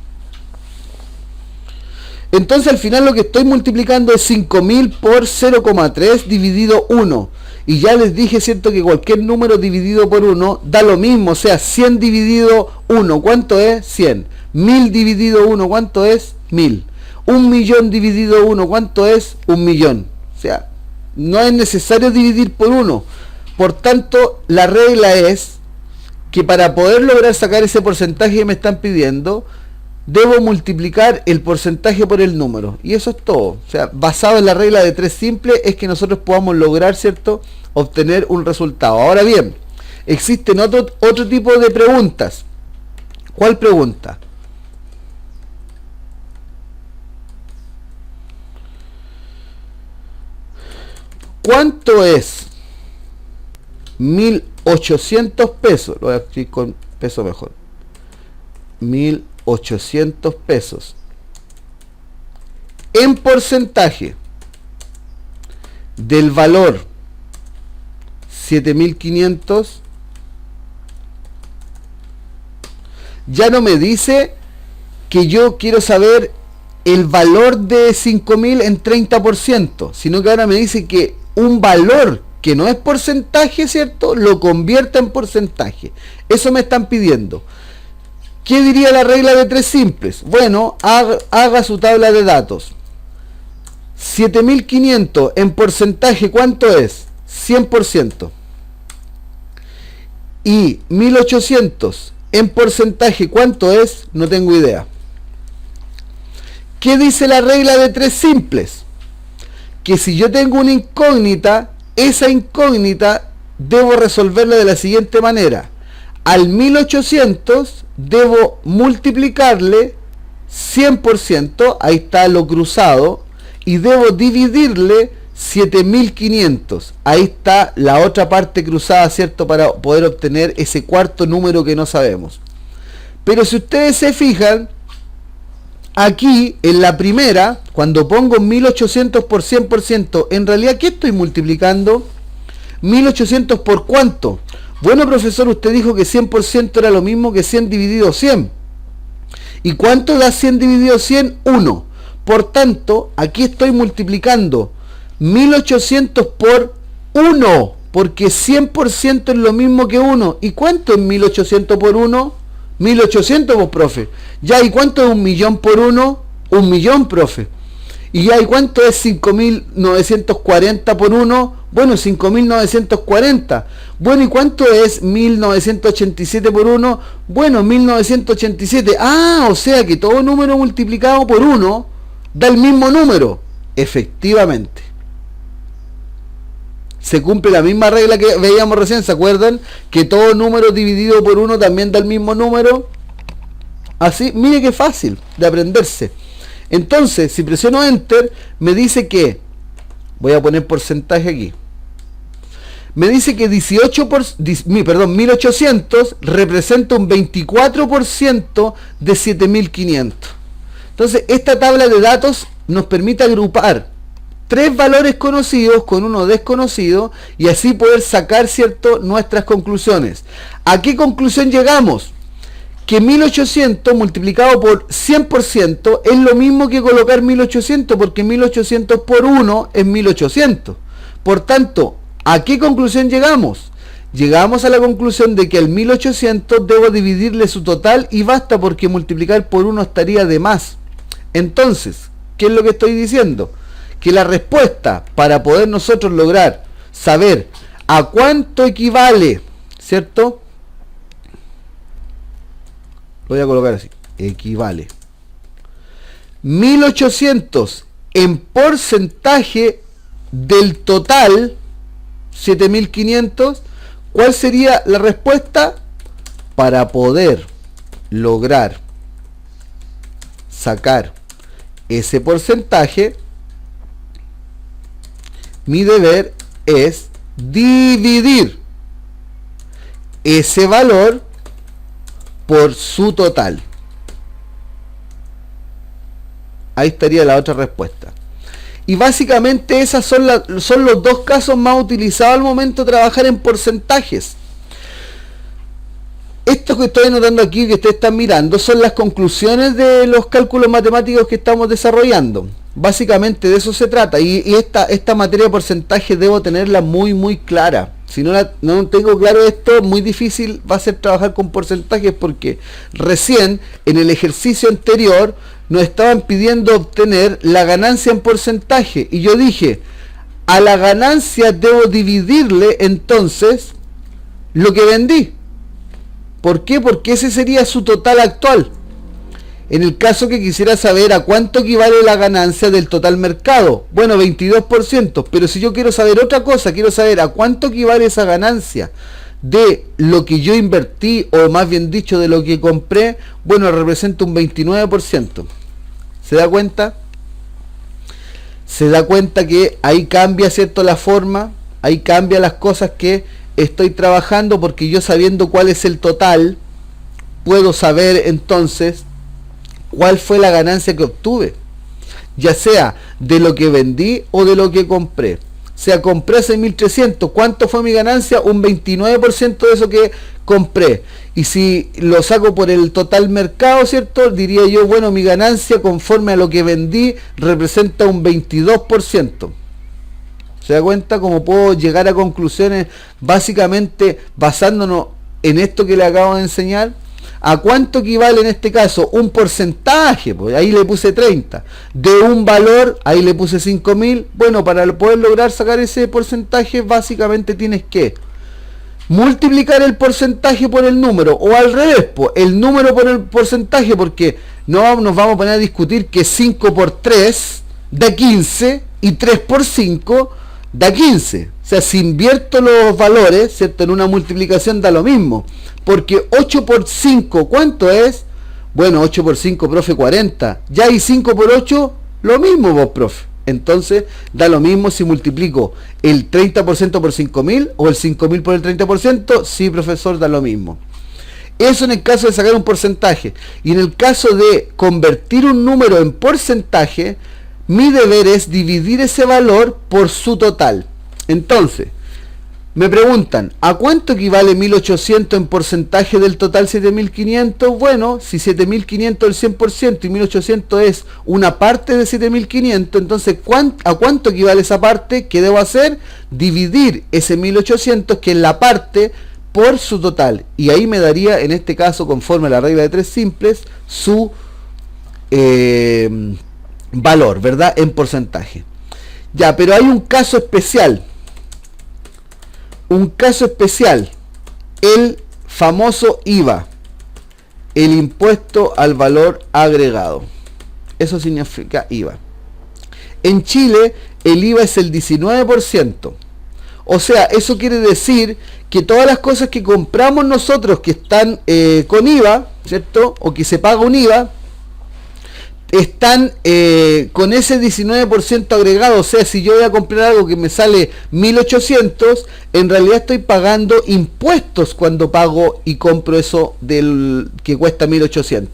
Entonces al final lo que estoy multiplicando es 5000 por 0,3 dividido 1. Y ya les dije, ¿cierto?, que cualquier número dividido por 1 da lo mismo. O sea, 100 dividido 1, ¿cuánto es? 100. 1000 dividido 1, ¿cuánto es? 1000. 1.000.000 dividido 1, ¿cuánto es? 1.000.000. O sea, no es necesario dividir por 1. Por tanto, la regla es que para poder lograr sacar ese porcentaje que me están pidiendo, debo multiplicar el porcentaje por el número. Y eso es todo. O sea, basado en la regla de 3 simple, es que nosotros podamos lograr, ¿cierto?, obtener un resultado. Ahora bien, existen otro tipo de preguntas. ¿Cuál pregunta? ¿Cuánto es 1800 pesos? Lo voy a escribir con peso mejor. 1800 pesos en porcentaje del valor 7500. Ya no me dice que yo quiero saber el valor de 5000 en 30%, sino que ahora me dice que un valor que no es porcentaje, ¿cierto?, lo convierta en porcentaje. Eso me están pidiendo. ¿Qué diría la regla de 3 simples? Bueno, haga su tabla de datos. 7500 en porcentaje, ¿cuánto es? 100%. Y 1800 en porcentaje, ¿cuánto es? No tengo idea. ¿Qué dice la regla de 3 simples? Que si yo tengo una incógnita, esa incógnita debo resolverla de la siguiente manera. Al 1800 debo multiplicarle 100%, ahí está lo cruzado, y debo dividirle 7500, ahí está la otra parte cruzada, ¿cierto?, para poder obtener ese cuarto número que no sabemos. Pero si ustedes se fijan, aquí en la primera, cuando pongo 1800 por 100%, en realidad, ¿qué estoy multiplicando? 1800 por ¿cuánto? Bueno, profesor, usted dijo que 100% era lo mismo que 100 dividido 100. ¿Y cuánto da 100 dividido 100? 1. Por tanto, aquí estoy multiplicando 1800 por 1, porque 100% es lo mismo que 1. ¿Y cuánto es 1800 por 1? 1800, pues, profe. Ya, ¿y cuánto es 1.000.000 por 1? 1.000.000, profe. ¿Y ya, ¿y cuánto es 5.940 por 1? Bueno, 5.940. Bueno, ¿y cuánto es 1.987 por 1? Bueno, 1.987. Ah, o sea que todo número multiplicado por 1 da el mismo número. Efectivamente. se cumple la misma regla que veíamos recién, ¿se acuerdan? Que todo número dividido por 1 también da el mismo número. Así, mire qué fácil de aprenderse. Entonces, si presiono Enter, me dice que, voy a poner porcentaje aquí, me dice que 1800 representa un 24% de 7500. Entonces, esta tabla de datos nos permite agrupar 3 valores conocidos con uno desconocido y así poder sacar, ¿cierto?, nuestras conclusiones. ¿A qué conclusión llegamos? Que 1800 multiplicado por 100% es lo mismo que colocar 1800, porque 1800 por 1 es 1800. Por tanto, ¿a qué conclusión llegamos? Llegamos a la conclusión de que al 1800 debo dividirle su total y basta, porque multiplicar por 1 estaría de más. Entonces, ¿qué es lo que estoy diciendo? Que la respuesta para poder nosotros lograr saber a cuánto equivale, ¿cierto? Lo voy a colocar así, equivale 1800 en porcentaje del total 7500. ¿Cuál sería la respuesta? Para poder lograr sacar ese porcentaje, mi deber es dividir ese valor por su total. Ahí estaría la otra respuesta. Y básicamente esas son los dos casos más utilizados al momento de trabajar en porcentajes. Esto que estoy anotando aquí, que ustedes están mirando, son las conclusiones de los cálculos matemáticos que estamos desarrollando. Básicamente de eso se trata. Y esta materia de porcentaje debo tenerla muy clara. Si no tengo claro esto, muy difícil va a ser trabajar con porcentajes, porque recién en el ejercicio anterior nos estaban pidiendo obtener la ganancia en porcentaje. Y yo dije, a la ganancia debo dividirle entonces lo que vendí. ¿Por qué? Porque ese sería su total actual. En el caso que quisiera saber a cuánto equivale la ganancia del total mercado, bueno, 22%, pero si yo quiero saber otra cosa, quiero saber a cuánto equivale esa ganancia de lo que yo invertí, o más bien dicho, de lo que compré, bueno, representa un 29%. ¿Se da cuenta? Se da cuenta que ahí cambia, ¿cierto?, la forma, ahí cambia las cosas que estoy trabajando, porque yo, sabiendo cuál es el total, puedo saber entonces cuál fue la ganancia que obtuve, ya sea de lo que vendí o de lo que compré. O sea, compré hace 1300, ¿cuánto fue mi ganancia? Un 29% de eso que compré. Y si lo saco por el total mercado, ¿cierto?, diría yo, bueno, mi ganancia conforme a lo que vendí representa un 22%. ¿Se da cuenta cómo puedo llegar a conclusiones básicamente basándonos en esto que le acabo de enseñar? ¿A cuánto equivale en este caso? Un porcentaje, pues ahí le puse 30. De un valor, ahí le puse 5000. Bueno, para poder lograr sacar ese porcentaje, básicamente tienes que multiplicar el porcentaje por el número, o al revés, pues, el número por el porcentaje, porque no nos vamos a poner a discutir que 5 por 3 da 15 y 3 por 5 da 15. O sea, si invierto los valores, ¿cierto?, en una multiplicación da lo mismo. Porque 8 por 5, ¿cuánto es? Bueno, 8 por 5, profe, 40. Ya, y 5 por 8, lo mismo, vos, profe. Entonces, da lo mismo si multiplico el 30% por 5000 o el 5000 por el 30%. Sí, profesor, da lo mismo. Eso en el caso de sacar un porcentaje. Y en el caso de convertir un número en porcentaje, mi deber es dividir ese valor por su total. Entonces, me preguntan, ¿a cuánto equivale 1800 en porcentaje del total 7500? Bueno, si 7500 es el 100% y 1800 es una parte de 7500, entonces ¿a cuánto equivale esa parte? ¿Qué debo hacer? Dividir ese 1800, que es la parte, por su total. Y ahí me daría, en este caso, conforme a la regla de 3 simples, su valor, ¿verdad?, en porcentaje. Ya, pero hay un caso especial. Un caso especial, el famoso IVA, el impuesto al valor agregado. Eso significa IVA. En Chile el IVA es el 19%. O sea, eso quiere decir que todas las cosas que compramos nosotros que están con IVA, ¿cierto? O que se paga un IVA, están con ese 19% agregado. O sea, si yo voy a comprar algo que me sale 1.800, en realidad estoy pagando impuestos cuando pago y compro eso del que cuesta 1.800.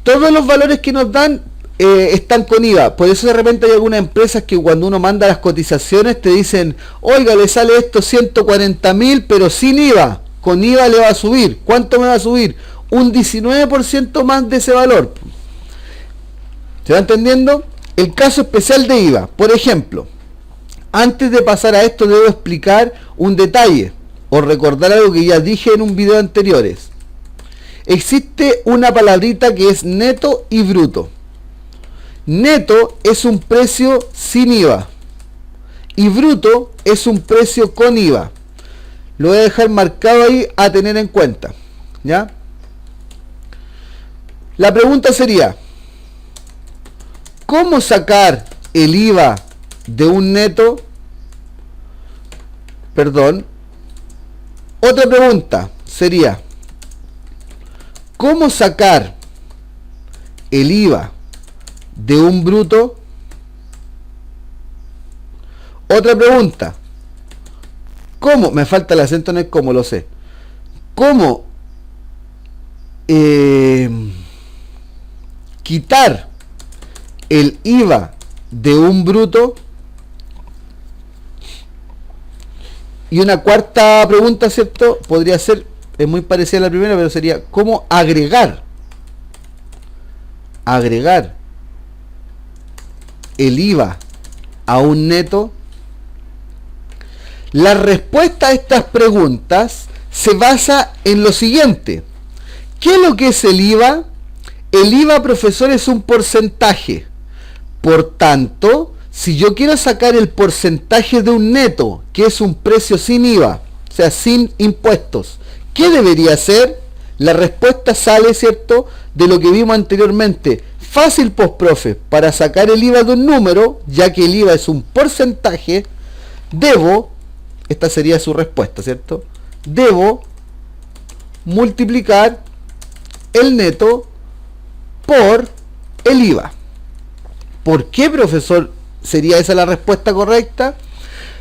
Todos los valores que nos dan están con IVA. Por eso de repente hay algunas empresas que cuando uno manda las cotizaciones te dicen, oiga, le sale esto 140.000 pero sin IVA. Con IVA le va a subir. ¿Cuánto me va a subir? Un 19% más de ese valor. ¿Se va entendiendo? El caso especial de IVA. Por ejemplo, antes de pasar a esto debo explicar un detalle o recordar algo que ya dije en un video anteriores. Existe una palabrita que es neto y bruto. Neto es un precio sin IVA y bruto es un precio con IVA. Lo voy a dejar marcado ahí a tener en cuenta, ¿ya? La pregunta sería, ¿cómo sacar el IVA de un neto? Perdón. Otra pregunta sería, ¿cómo sacar el IVA de un bruto? Otra pregunta, ¿cómo? Me falta el acento en el cómo, lo sé. ¿Cómo quitar el IVA de un bruto? Y una cuarta pregunta, ¿cierto? Podría ser, es muy parecida a la primera, pero sería ¿cómo agregar el IVA a un neto? La respuesta a estas preguntas se basa en lo siguiente. ¿Qué es lo que es el IVA? El IVA, profesor, es un porcentaje. Por tanto, si yo quiero sacar el porcentaje de un neto, que es un precio sin IVA, o sea, sin impuestos, ¿qué debería hacer? La respuesta sale, ¿cierto?, de lo que vimos anteriormente. Fácil, pues, profe, para sacar el IVA de un número, ya que el IVA es un porcentaje, esta sería su respuesta, ¿cierto? Debo multiplicar el neto por el IVA. ¿Por qué, profesor, sería esa la respuesta correcta?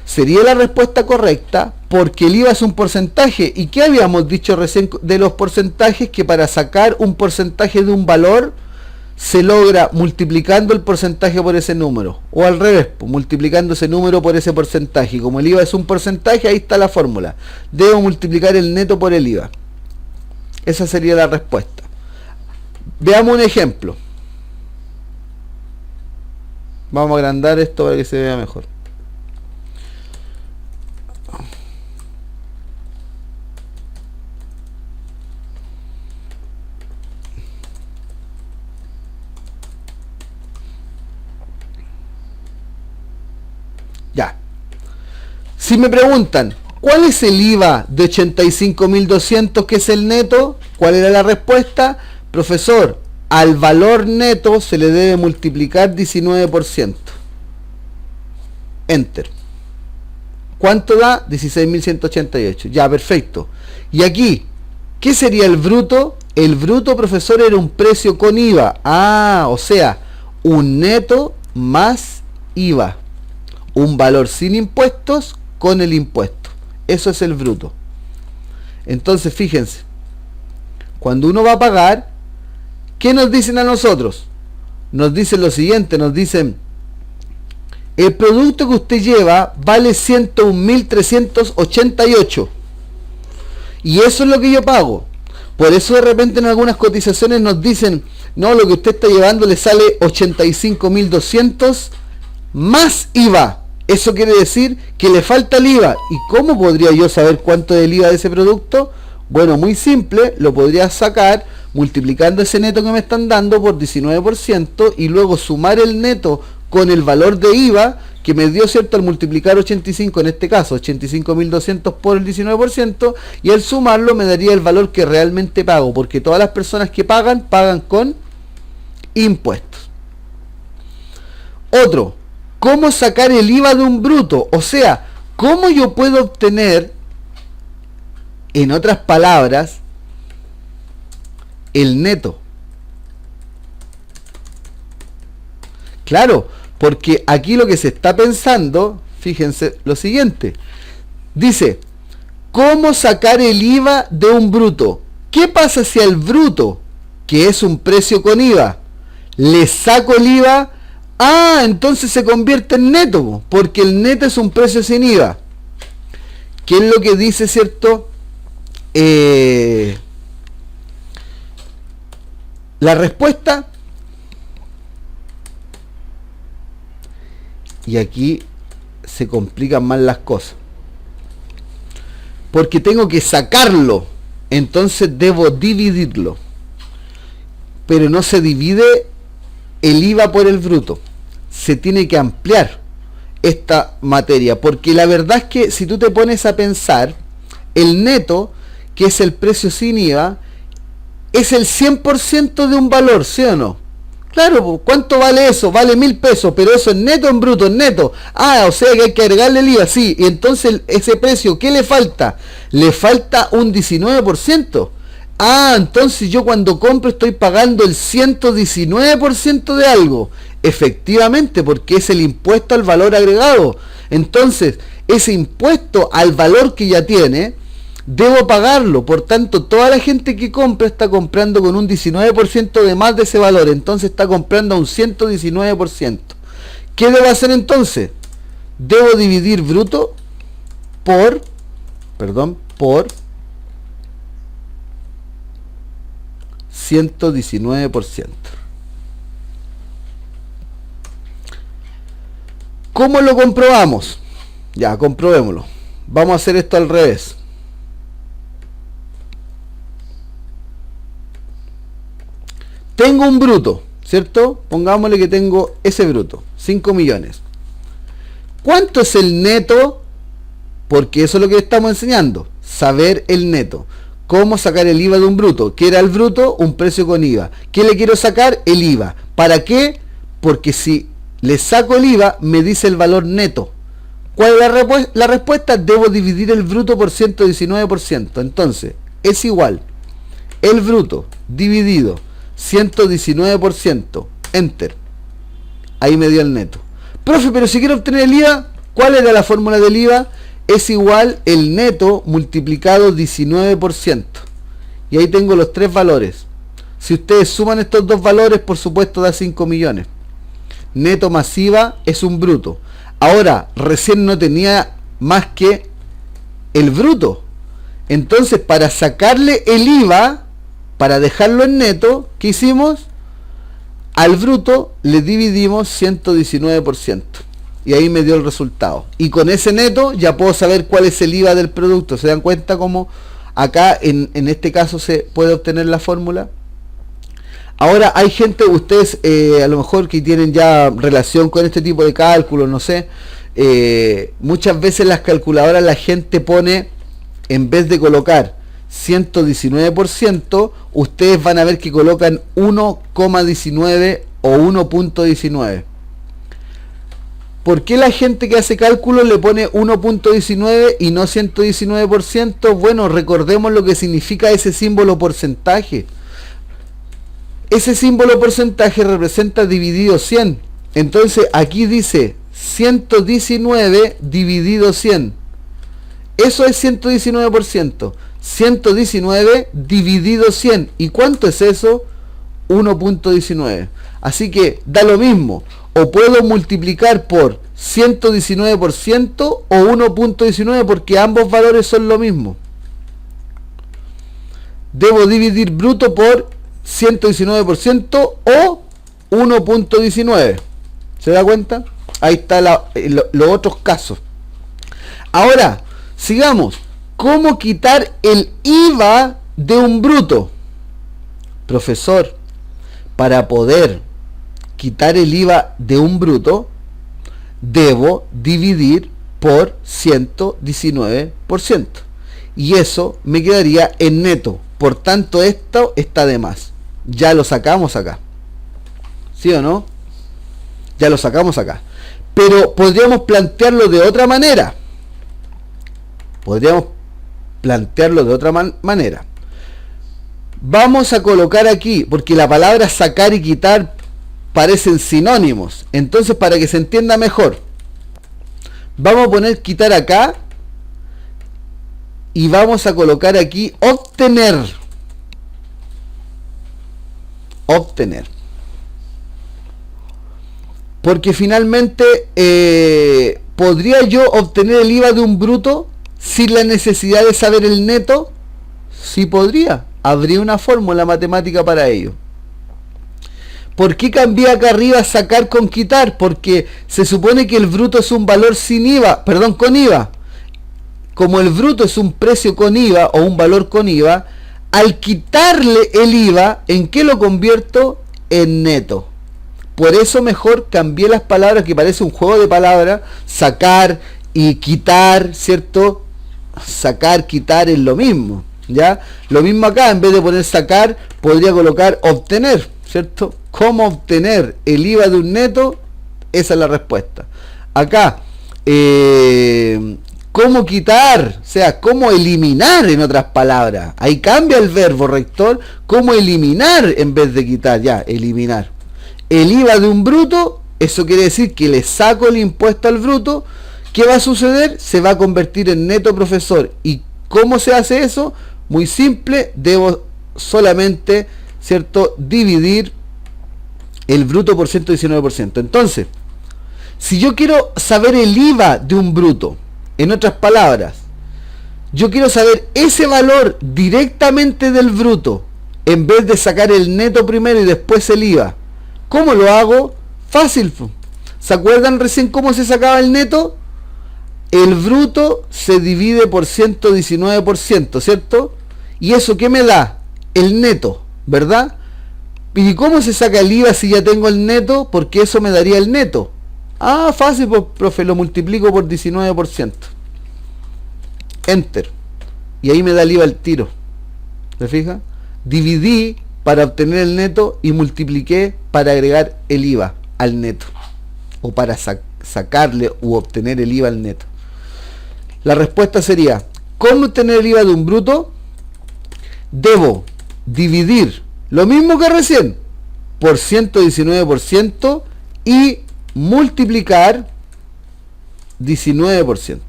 Sería la respuesta correcta porque el IVA es un porcentaje. ¿Y qué habíamos dicho recién de los porcentajes? Que para sacar un porcentaje de un valor se logra multiplicando el porcentaje por ese número. O al revés, multiplicando ese número por ese porcentaje. Y como el IVA es un porcentaje, ahí está la fórmula. Debo multiplicar el neto por el IVA. Esa sería la respuesta. Veamos un ejemplo. Vamos a agrandar esto para que se vea mejor. Ya. Si me preguntan, ¿cuál es el IVA de 85.200 que es el neto? ¿Cuál era la respuesta? Profesor, al valor neto se le debe multiplicar 19%. Enter. ¿Cuánto da? 16.188. Ya, perfecto. Y aquí, ¿qué sería el bruto? El bruto, profesor, era un precio con IVA. Ah, o sea, un neto más IVA. Un valor sin impuestos con el impuesto. Eso es el bruto. Entonces, fíjense. Cuando uno va a pagar, ¿qué nos dicen a nosotros? Nos dicen lo siguiente, nos dicen, el producto que usted lleva vale 101.388 y eso es lo que yo pago. Por eso de repente en algunas cotizaciones nos dicen, no, lo que usted está llevando le sale 85.200 más IVA. Eso quiere decir que le falta el IVA. ¿Y cómo podría yo saber cuánto es el IVA de ese producto? Bueno, muy simple, lo podría sacar multiplicando ese neto que me están dando por 19% y luego sumar el neto con el valor de IVA que me dio, ¿cierto?, al multiplicar 85, en este caso 85.200 por el 19%, y al sumarlo me daría el valor que realmente pago, porque todas las personas que pagan con impuestos. Otro, ¿cómo sacar el IVA de un bruto? O sea, ¿Cómo yo puedo obtener, en otras palabras, el neto? Claro, porque aquí lo que se está pensando, fíjense lo siguiente, dice, ¿cómo sacar el IVA de un bruto? ¿Qué pasa si al bruto, que es un precio con IVA, le saco el IVA? Ah, entonces se convierte en neto, porque el neto es un precio sin IVA. ¿Qué es lo que dice, cierto? La respuesta, y aquí se complican más las cosas, porque tengo que sacarlo, entonces debo dividirlo, pero no se divide el IVA por el bruto, se tiene que ampliar esta materia, porque la verdad es que si tú te pones a pensar, el neto, que es el precio sin IVA, es el 100% de un valor, ¿sí o no? Claro, ¿cuánto vale eso? Vale 1.000 pesos, pero eso es neto o en bruto, en neto. Ah, o sea que hay que agregarle el IVA, sí. Y entonces ese precio, ¿qué le falta? Le falta un 19%. Ah, entonces yo cuando compro estoy pagando el 119% de algo. Efectivamente, porque es el impuesto al valor agregado. Entonces, ese impuesto al valor que ya tiene, debo pagarlo. Por tanto, toda la gente que compra está comprando con un 19% de más de ese valor. Entonces está comprando a un 119%. ¿Qué debo hacer entonces? Debo dividir bruto por 119%. ¿Cómo lo comprobamos? Ya, comprobémoslo. Vamos a hacer esto al revés. Tengo un bruto, ¿cierto? Pongámosle que tengo ese bruto, 5 millones. ¿Cuánto es el neto? Porque eso es lo que estamos enseñando, saber el neto. ¿Cómo sacar el IVA de un bruto? ¿Qué era el bruto? Un precio con IVA. ¿Qué le quiero sacar? El IVA. ¿Para qué? Porque si le saco el IVA, me dice el valor neto. ¿Cuál es la respuesta? Debo dividir el bruto por 119%. Entonces, es igual el bruto dividido 119%. Enter. Ahí me dio el neto. Profe, pero si quiero obtener el IVA, ¿cuál era la fórmula del IVA? Es igual el neto multiplicado 19%. Y ahí tengo los tres valores. Si ustedes suman estos dos valores, por supuesto da 5 millones. Neto más IVA es un bruto. Ahora, recién no tenía más que el bruto. Entonces, para sacarle el IVA, para dejarlo en neto, ¿qué hicimos? Al bruto le dividimos 119%. Y ahí me dio el resultado. Y con ese neto ya puedo saber cuál es el IVA del producto. ¿Se dan cuenta cómo acá en este caso se puede obtener la fórmula? Ahora hay gente, ustedes a lo mejor que tienen ya relación con este tipo de cálculos, no sé. Muchas veces las calculadoras la gente pone, en vez de colocar 119%, ustedes van a ver que colocan 1,19 o 1.19. ¿Por qué la gente que hace cálculos le pone 1.19 y no 119%? Bueno, recordemos lo que significa ese símbolo porcentaje. Ese símbolo porcentaje representa dividido 100. Entonces aquí dice 119 dividido 100. Eso es 119%. 119 dividido 100. ¿Y cuánto es eso? 1.19. Así que da lo mismo. O puedo multiplicar por 119% o 1.19 porque ambos valores son lo mismo. Debo dividir bruto por 119% o 1.19. ¿Se da cuenta? Ahí está los otros casos. Ahora, sigamos. ¿Cómo quitar el IVA de un bruto? Profesor, para poder quitar el IVA de un bruto, debo dividir por 119%. Y eso me quedaría en neto. Por tanto, esto está de más. Ya lo sacamos acá. ¿Sí o no? Ya lo sacamos acá. Pero podríamos plantearlo de otra manera. Podríamos plantearlo de otra manera. Vamos a colocar aquí, porque la palabra sacar y quitar parecen sinónimos. Entonces, para que se entienda mejor, vamos a poner quitar acá y vamos a colocar aquí obtener. Obtener. Porque finalmente ¿podría yo obtener el IVA de un bruto sin la necesidad de saber el neto? Sí podría. Habría una fórmula matemática para ello. ¿Por qué cambié acá arriba sacar con quitar? Porque se supone que el bruto es un valor sin IVA, perdón, con IVA. Como el bruto es un precio con IVA o un valor con IVA, al quitarle el IVA, ¿en qué lo convierto? En neto. Por eso mejor cambié las palabras, que parece un juego de palabras, sacar y quitar, ¿cierto? Sacar, quitar es lo mismo, ¿ya? Lo mismo acá, en vez de poner sacar, podría colocar obtener, ¿cierto? ¿Cómo obtener el IVA de un neto? Esa es la respuesta. Acá, ¿cómo quitar? O sea, ¿cómo eliminar, en otras palabras? Ahí cambia el verbo, rector. ¿Cómo eliminar en vez de quitar? Ya, eliminar. El IVA de un bruto, eso quiere decir que le saco el impuesto al bruto. ¿Qué va a suceder? Se va a convertir en neto, profesor. ¿Y cómo se hace eso? Muy simple, debo solamente, ¿cierto?, dividir el bruto por 119%. Entonces, si yo quiero saber el IVA de un bruto, en otras palabras, yo quiero saber ese valor directamente del bruto, en vez de sacar el neto primero y después el IVA. ¿Cómo lo hago? Fácil. ¿Se acuerdan recién cómo se sacaba el neto? El bruto se divide por 119%, ¿cierto? ¿Y eso qué me da? El neto, ¿verdad? ¿Y cómo se saca el IVA si ya tengo el neto? Porque eso me daría el neto. Ah, fácil, pues, profe, lo multiplico por 19%. Enter. Y ahí me da el IVA al tiro. ¿Se fija? Dividí para obtener el neto y multipliqué para agregar el IVA al neto. O para sacarle u obtener el IVA al neto. La respuesta sería, ¿cómo obtener el IVA de un bruto? Debo dividir lo mismo que recién por 119% y multiplicar 19%.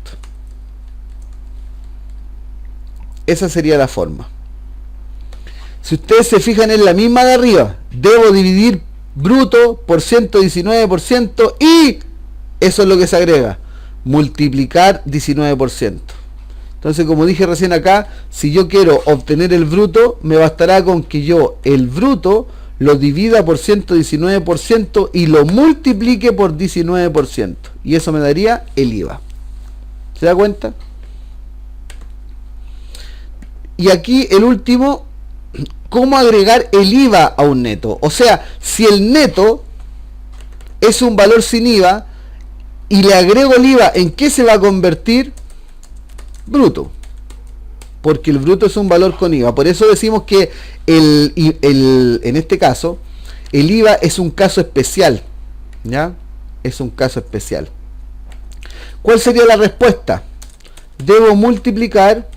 Esa sería la forma. Si ustedes se fijan en la misma de arriba, debo dividir bruto por 119% y eso es lo que se agrega, multiplicar 19%. Entonces, como dije recién acá, si yo quiero obtener el bruto, me bastará con que yo el bruto lo divida por 119% y lo multiplique por 19%. Y eso me daría el IVA. ¿Se da cuenta? Y aquí el último, ¿cómo agregar el IVA a un neto? O sea, si el neto es un valor sin IVA y le agrego el IVA, ¿en qué se va a convertir? Bruto. Porque el bruto es un valor con IVA. Por eso decimos que en este caso, el IVA es un caso especial. ¿Ya? Es un caso especial. ¿Cuál sería la respuesta? Debo multiplicar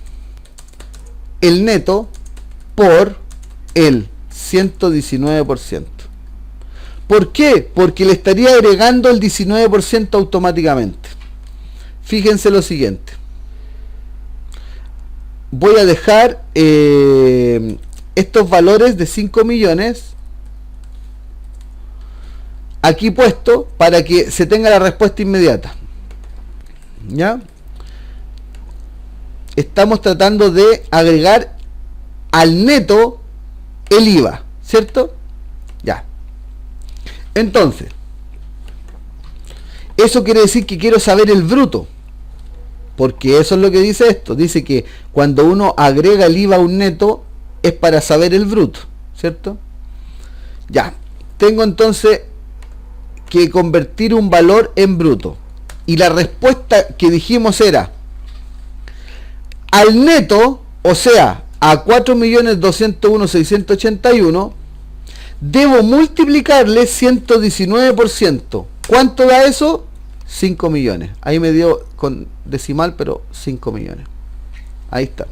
el neto por el 119%. ¿Por qué? Porque le estaría agregando el 19% automáticamente. Fíjense lo siguiente. Voy a dejar estos valores de 5 millones aquí puesto para que se tenga la respuesta inmediata. ¿Ya? Estamos tratando de agregar al neto el IVA, ¿cierto? Ya. Entonces, eso quiere decir que quiero saber el bruto. Porque eso es lo que dice esto. Dice que cuando uno agrega el IVA a un neto es para saber el bruto, ¿cierto? Ya. Tengo entonces que convertir un valor en bruto. Y la respuesta que dijimos era al neto, o sea, a 4.201.681, debo multiplicarle 119%. ¿Cuánto da eso? 5 millones. Ahí me dio con decimal, pero 5 millones. Ahí está.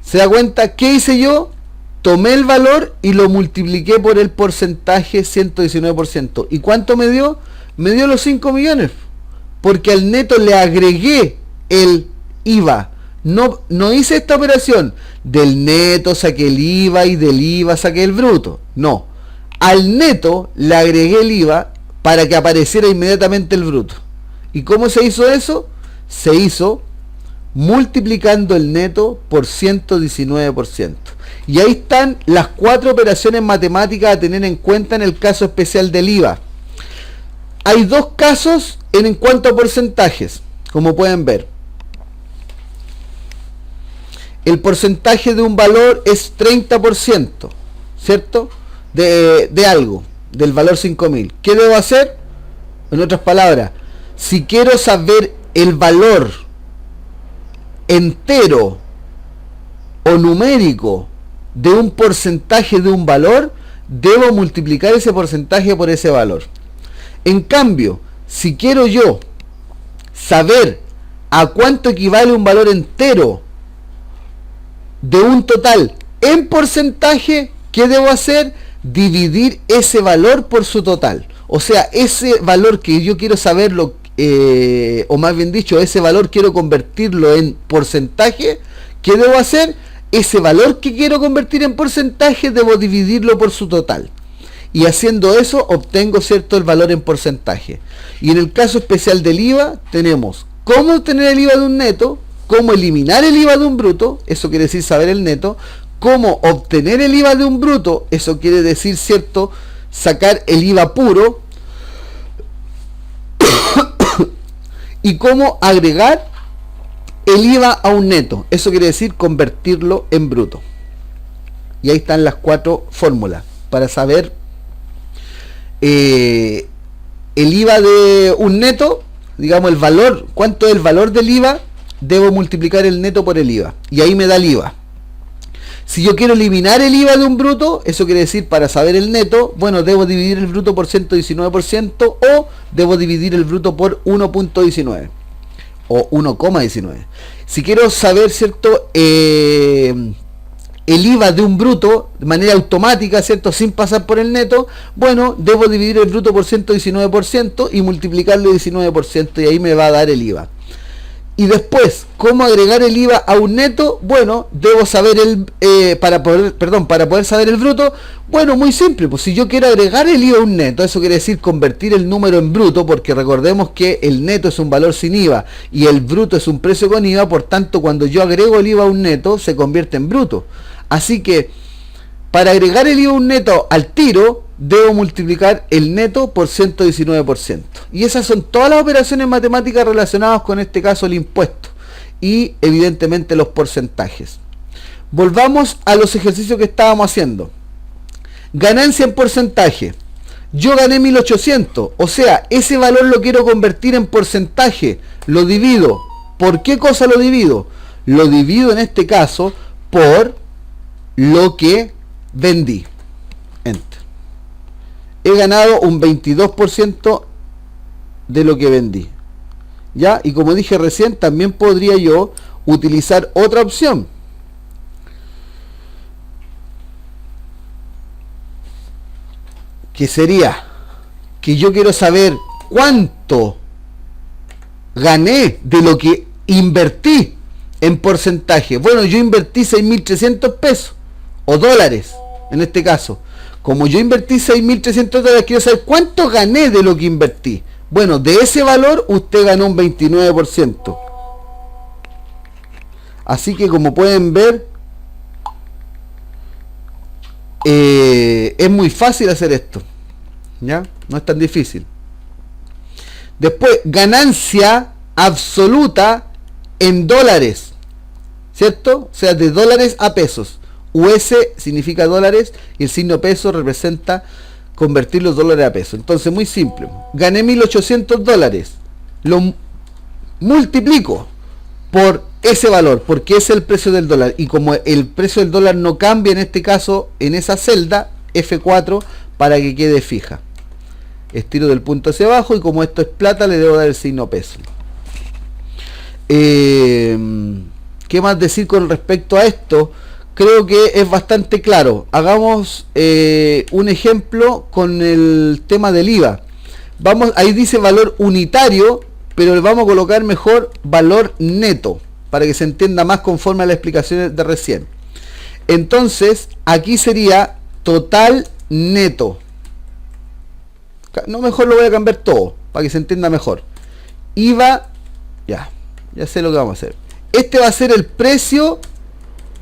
¿Se da cuenta? ¿Qué hice yo? Tomé el valor y lo multipliqué por el porcentaje 119%. ¿Y cuánto me dio? Me dio los 5 millones. Porque al neto le agregué el IVA. No hice esta operación. Del neto saqué el IVA y del IVA saqué el bruto. No. Al neto le agregué el IVA para que apareciera inmediatamente el bruto. ¿Y cómo se hizo eso? Se hizo multiplicando el neto por 119%. Y ahí están las 4 operaciones matemáticas a tener en cuenta en el caso especial del IVA. Hay 2 casos en cuanto a porcentajes, como pueden ver. El porcentaje de un valor es 30%, ¿cierto? De algo, del valor 5000. ¿Qué debo hacer? En otras palabras, si quiero saber el valor entero o numérico de un porcentaje de un valor, debo multiplicar ese porcentaje por ese valor. En cambio, si quiero yo saber a cuánto equivale un valor entero de un total en porcentaje, ¿qué debo hacer? Dividir ese valor por su total. O sea, ese valor que yo quiero saberlo, o más bien dicho, ese valor quiero convertirlo en porcentaje. ¿Qué debo hacer? Ese valor que quiero convertir en porcentaje debo dividirlo por su total. Y haciendo eso obtengo, ¿cierto?, el valor en porcentaje. Y en el caso especial del IVA tenemos cómo obtener el IVA de un neto, cómo eliminar el IVA de un bruto, eso quiere decir saber el neto, cómo obtener el IVA de un bruto, eso quiere decir, ¿cierto?, sacar el IVA puro, y cómo agregar el IVA a un neto, eso quiere decir convertirlo en bruto. Y ahí están las 4 fórmulas para saber el IVA de un neto, digamos el valor, cuánto es el valor del IVA, debo multiplicar el neto por el IVA, y ahí me da el IVA. Si yo quiero eliminar el IVA de un bruto, eso quiere decir, para saber el neto, bueno, debo dividir el bruto por 119% o debo dividir el bruto por 1.19 o 1,19. Si quiero saber, ¿cierto?, el IVA de un bruto de manera automática, ¿cierto?, sin pasar por el neto, bueno, debo dividir el bruto por 119% y multiplicarlo 19%, y ahí me va a dar el IVA. Y después, ¿cómo agregar el IVA a un neto? Bueno, debo saber para poder saber el bruto, bueno, muy simple, pues si yo quiero agregar el IVA a un neto, eso quiere decir convertir el número en bruto, porque recordemos que el neto es un valor sin IVA y el bruto es un precio con IVA, por tanto, cuando yo agrego el IVA a un neto, se convierte en bruto. Así que, para agregar el IVA a un neto al tiro, debo multiplicar el neto por 119%. Y esas son todas las operaciones matemáticas relacionadas con este caso el impuesto y evidentemente los porcentajes. Volvamos a los ejercicios que estábamos haciendo. Ganancia en porcentaje. Yo gané 1800, o sea, ese valor lo quiero convertir en porcentaje. Lo divido. ¿Por qué cosa lo divido? Lo divido en este caso por lo que vendí. Enter. He ganado un 22% de lo que vendí. ¿Ya? Y como dije recién, también podría yo utilizar otra opción. Que sería que yo quiero saber cuánto gané de lo que invertí en porcentaje. Bueno, yo invertí 6.300 pesos o dólares en este caso. Como yo invertí 6.300 dólares, quiero saber cuánto gané de lo que invertí. Bueno, de ese valor usted ganó un 29%. Así que como pueden ver, es muy fácil hacer esto. ¿Ya? No es tan difícil. Después, ganancia absoluta en dólares. ¿Cierto? O sea, de dólares a pesos. US significa dólares y el signo peso representa convertir los dólares a pesos. Entonces, muy simple. Gané 1.800 dólares. Lo multiplico por ese valor, porque es el precio del dólar. Y como el precio del dólar no cambia en este caso, en esa celda, F4, para que quede fija. Estiro del punto hacia abajo y como esto es plata, le debo dar el signo peso. ¿Qué más decir con respecto a esto? Creo que es bastante claro. Hagamos un ejemplo con el tema del IVA. Ahí dice valor unitario, pero le vamos a colocar mejor valor neto, para que se entienda más conforme a las explicaciones de recién. Entonces, aquí sería total neto. No, mejor lo voy a cambiar todo, para que se entienda mejor. IVA, ya sé lo que vamos a hacer. Este va a ser el precio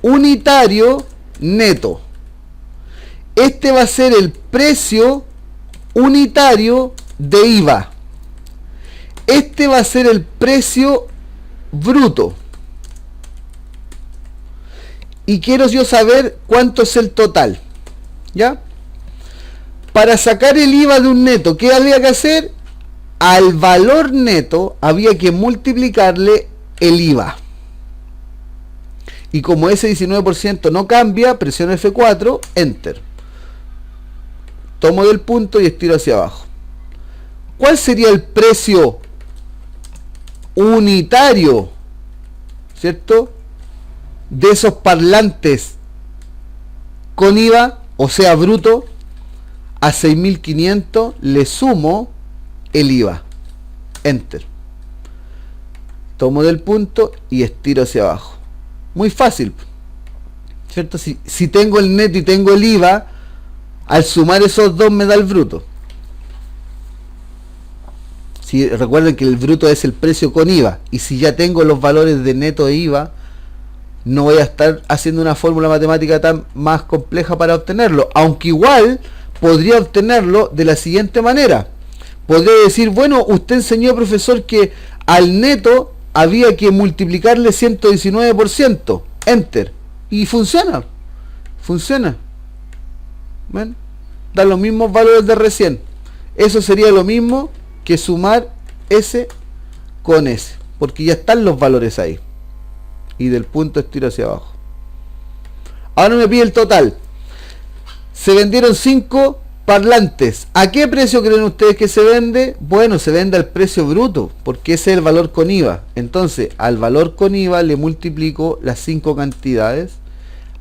unitario neto. Este va a ser el precio unitario de IVA. Este va a ser el precio bruto. Y quiero yo saber cuánto es el total. ¿Ya? Para sacar el IVA de un neto, ¿qué había que hacer? Al valor neto había que multiplicarle el IVA. Y como ese 19% no cambia, presiono F4, Enter. Tomo del punto y estiro hacia abajo. ¿Cuál sería el precio unitario, cierto, de esos parlantes con IVA, o sea, bruto? A 6.500 le sumo el IVA. Enter. Tomo del punto y estiro hacia abajo. Muy fácil, ¿cierto? Si tengo el neto y tengo el IVA, al sumar esos dos me da el bruto. Si recuerden que el bruto es el precio con IVA, y si ya tengo los valores de neto e IVA, no voy a estar haciendo una fórmula matemática tan más compleja para obtenerlo, aunque igual podría obtenerlo de la siguiente manera. Podría decir, bueno, usted enseñó, profesor, que al neto había que multiplicarle 119%. Enter. Y funciona. ¿Ven? Da los mismos valores de recién. Eso sería lo mismo que sumar S con S, porque ya están los valores ahí. Y del punto estiro hacia abajo. Ahora me pide el total. Se vendieron 5 parlantes. ¿A qué precio creen ustedes que se vende? Bueno, se vende al precio bruto, porque ese es el valor con IVA. Entonces, al valor con IVA le multiplico las 5 cantidades,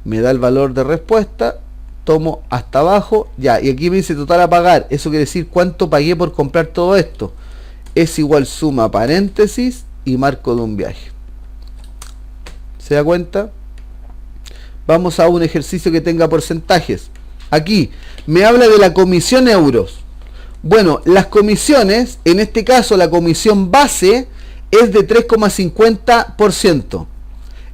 me da el valor de respuesta, tomo hasta abajo, ya, y aquí me dice total a pagar. Eso quiere decir cuánto pagué por comprar todo esto. Es igual suma paréntesis y marco de un viaje. ¿Se da cuenta? Vamos a un ejercicio que tenga porcentajes. Aquí me habla de la comisión euros. Bueno, las comisiones, en este caso la comisión base es de 3,50%.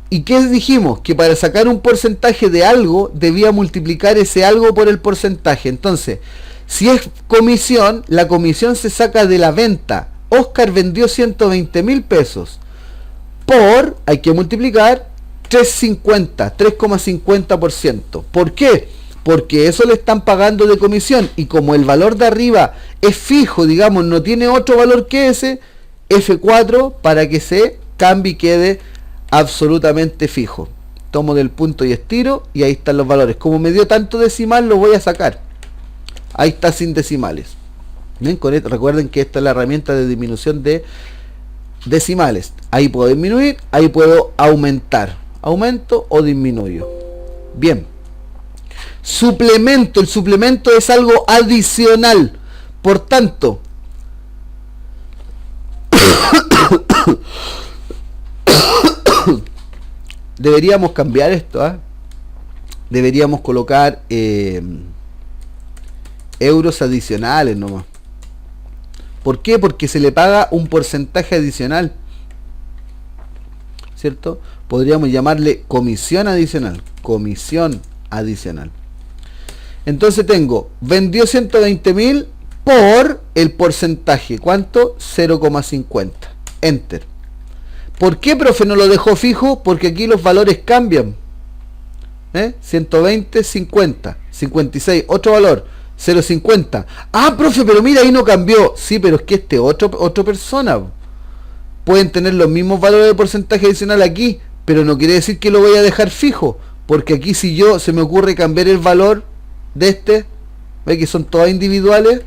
¿Y qué dijimos? Que para sacar un porcentaje de algo debía multiplicar ese algo por el porcentaje. Entonces, si es comisión, la comisión se saca de la venta. Oscar vendió 120.000 pesos. Por, hay que multiplicar 3,50%. ¿Por qué? Porque eso le están pagando de comisión, y como el valor de arriba es fijo, digamos, no tiene otro valor que ese, F4 para que se cambie y quede absolutamente fijo. Tomo del punto y estiro, y ahí están los valores. Como me dio tanto decimal, lo voy a sacar. Ahí está sin decimales. ¿Bien? Con esto, recuerden que esta es la herramienta de disminución de decimales. Ahí puedo disminuir, ahí puedo aumentar. Aumento o disminuyo. Bien. Suplemento. El suplemento es algo adicional. Por tanto, deberíamos cambiar esto, ¿eh? Deberíamos colocar euros adicionales nomás. ¿Por qué? Porque se le paga un porcentaje adicional, ¿cierto? Podríamos llamarle comisión adicional. Comisión adicional. Entonces tengo, vendió 120.000 por el porcentaje. ¿Cuánto? 0,50. Enter. ¿Por qué, profe, no lo dejó fijo? Porque aquí los valores cambian. 120, 50, 56, otro valor, 0,50. Ah, profe, pero mira, ahí no cambió. Sí, pero es que otra persona pueden tener los mismos valores de porcentaje adicional aquí, pero no quiere decir que lo voy a dejar fijo, porque aquí si yo se me ocurre cambiar el valor de este, ve que son todas individuales,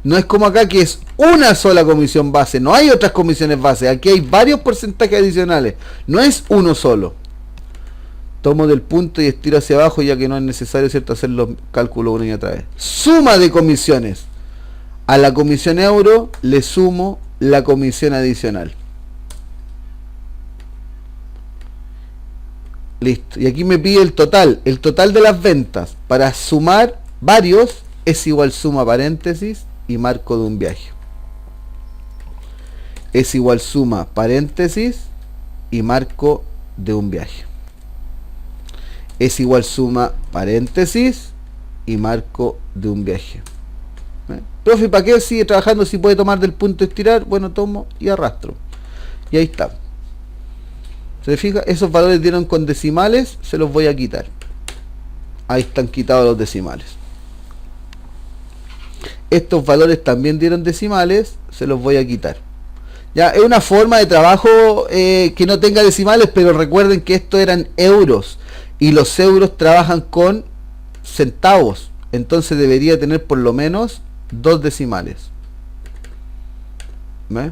No es como acá que es una sola comisión base, no hay otras comisiones base, aquí hay varios porcentajes adicionales, no es uno solo. Tomo del punto y estiro hacia abajo, ya que no es necesario, ¿cierto?, hacer los cálculos una y otra vez. Suma de comisiones. A la comisión euro le sumo la comisión adicional. Listo. Y aquí me pide el total. El total de las ventas. Para sumar varios es igual suma paréntesis y marco de un viaje. Es igual suma paréntesis y marco de un viaje. Es igual suma paréntesis y marco de un viaje. Profe, ¿para qué sigue trabajando si puede tomar del punto estirar? Bueno, tomo y arrastro. Y ahí está. ¿Se fija? Esos valores dieron con decimales, se los voy a quitar. Ahí están quitados los decimales. Estos valores también dieron decimales, se los voy a quitar. Ya, es una forma de trabajo que no tenga decimales, pero recuerden que esto eran euros. Y los euros trabajan con centavos, entonces debería tener por lo menos 2 decimales. ¿Ve?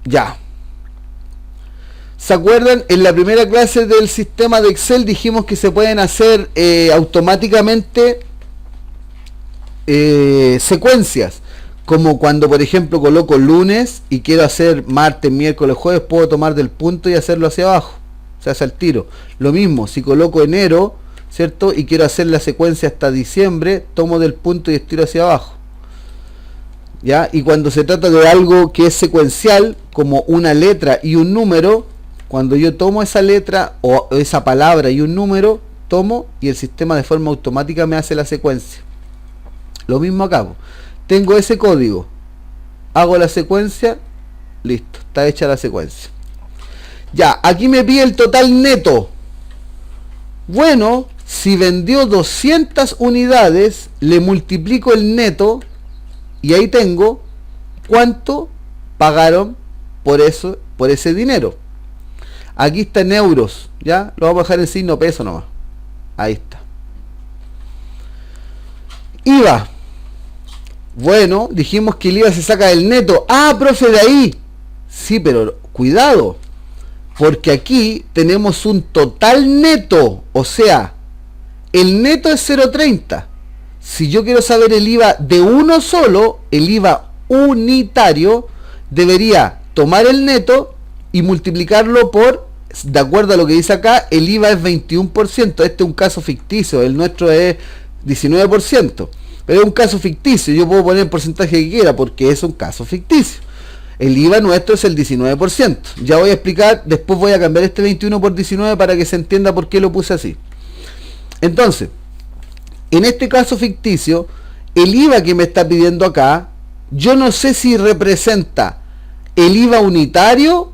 Ya. ¿Se acuerdan? En la primera clase del sistema de Excel dijimos que se pueden hacer automáticamente secuencias. Como cuando, por ejemplo, coloco lunes y quiero hacer martes, miércoles, jueves, puedo tomar del punto y hacerlo hacia abajo. Se hace al tiro. Lo mismo, si coloco enero, ¿cierto?, y quiero hacer la secuencia hasta diciembre, tomo del punto y estiro hacia abajo. ¿Ya? Y cuando se trata de algo que es secuencial, como una letra y un número, cuando yo tomo esa letra o esa palabra y un número, tomo y el sistema de forma automática me hace la secuencia. Lo mismo acá. Tengo ese código, hago la secuencia, listo, está hecha la secuencia. Ya, aquí me pide el total neto. Bueno, si vendió 200 unidades, le multiplico el neto y ahí tengo cuánto pagaron por eso, por ese dinero. Aquí está en euros, ya, lo vamos a dejar en signo peso nomás. Ahí está. IVA. Bueno, dijimos que el IVA se saca del neto. Ah, profe, de ahí. Sí, pero cuidado, porque aquí tenemos un total neto. O sea, el neto es 0,30. Si yo quiero saber el IVA de uno solo, el IVA unitario, debería tomar el neto y multiplicarlo por, de acuerdo a lo que dice acá, el IVA es 21%. Este es un caso ficticio, el nuestro es 19%. Pero es un caso ficticio, yo puedo poner el porcentaje que quiera porque es un caso ficticio. El IVA nuestro es el 19%. Ya voy a explicar, después voy a cambiar este 21 por 19 para que se entienda por qué lo puse así. Entonces, en este caso ficticio, el IVA que me está pidiendo acá, yo no sé si representa el IVA unitario,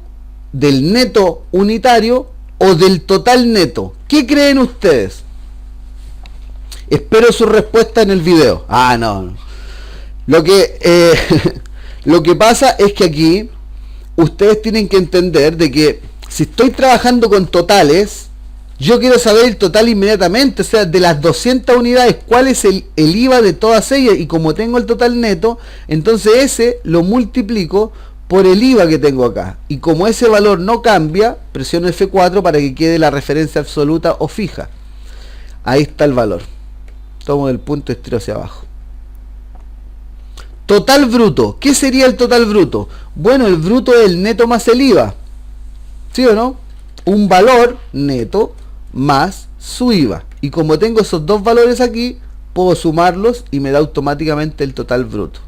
del neto unitario o del total neto. ¿Qué creen ustedes? Espero su respuesta en el video. Ah, no. Lo que pasa es que aquí ustedes tienen que entender de que si estoy trabajando con totales, yo quiero saber el total inmediatamente. O sea, de las 200 unidades, ¿cuál es el IVA de todas ellas? Y como tengo el total neto, entonces ese lo multiplico por el IVA que tengo acá. Y como ese valor no cambia, presiono F4 para que quede la referencia absoluta o fija. Ahí está el valor. Tomo del punto y estiro hacia abajo. Total bruto. ¿Qué sería el total bruto? Bueno, el bruto es el neto más el IVA. ¿Sí o no? Un valor neto más su IVA. Y como tengo esos dos valores aquí, puedo sumarlos y me da automáticamente el total bruto.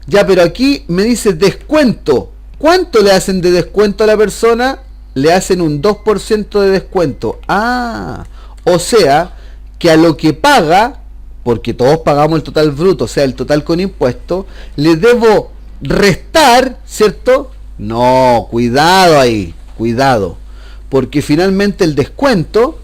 Ya, pero aquí me dice descuento. ¿Cuánto le hacen de descuento a la persona? Le hacen un 2% de descuento. Ah, o sea, que a lo que paga, porque todos pagamos el total bruto, o sea, el total con impuesto, le debo restar, ¿cierto? No, cuidado ahí, cuidado, porque finalmente el descuento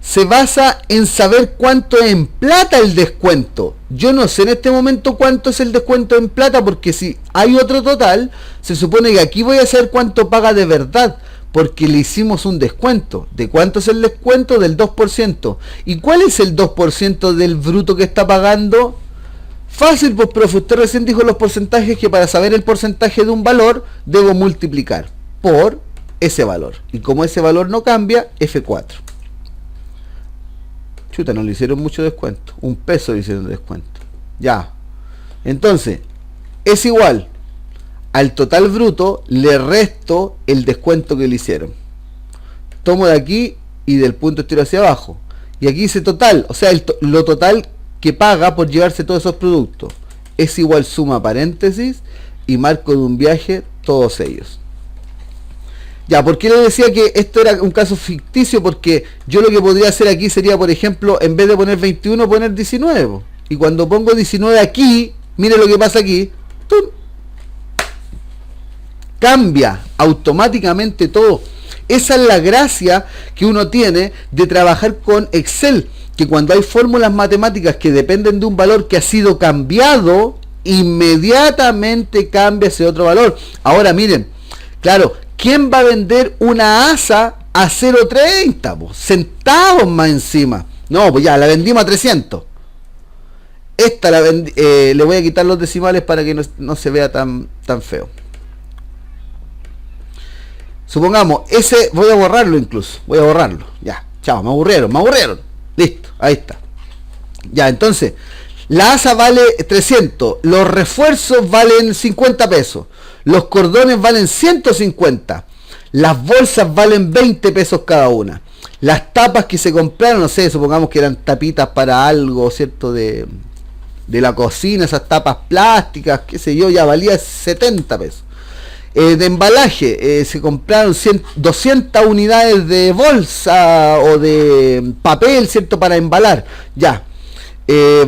se basa en saber cuánto es en plata el descuento. Yo no sé en este momento cuánto es el descuento en plata, porque si hay otro total, se supone que aquí voy a saber cuánto paga de verdad, Porque le hicimos un descuento. ¿De cuánto es el descuento? Del 2%. ¿Y cuál es el 2% del bruto que está pagando? Fácil, pues profe, usted recién dijo los porcentajes, que para saber el porcentaje de un valor debo multiplicar por ese valor. Y como ese valor no cambia, F4. Chuta, no le hicieron mucho descuento. 1 peso le hicieron descuento. Ya. Entonces, es igual al total bruto, le resto el descuento que le hicieron. Tomo de aquí y del punto estiro hacia abajo. Y aquí dice total, o sea, lo total que paga por llevarse todos esos productos. Es igual suma paréntesis y marco de un viaje todos ellos. Ya, ¿por qué le decía que esto era un caso ficticio? Porque yo lo que podría hacer aquí sería, por ejemplo, en vez de poner 21, poner 19. Y cuando pongo 19 aquí, mire lo que pasa aquí. ¡Tum! Cambia automáticamente todo. Esa es la gracia que uno tiene de trabajar con Excel, que cuando hay fórmulas matemáticas que dependen de un valor que ha sido cambiado, inmediatamente cambia ese otro valor. Ahora miren, claro, ¿quién va a vender una asa a 0.30? Centavos más encima. No, pues ya, la vendimos a 300. Esta la le voy a quitar los decimales para que no se vea tan feo. Supongamos, ese voy a borrarlo incluso. Voy a borrarlo. Ya, chao, me aburrieron. Listo, ahí está. Ya, entonces, la asa vale 300. Los refuerzos valen 50 pesos. Los cordones valen 150. Las bolsas valen 20 pesos cada una. Las tapas que se compraron, no sé, supongamos que eran tapitas para algo, ¿cierto? De la cocina, esas tapas plásticas, qué sé yo, ya valía 70 pesos. De embalaje, se compraron 200 unidades de bolsa o de papel, ¿cierto? Para embalar, ya,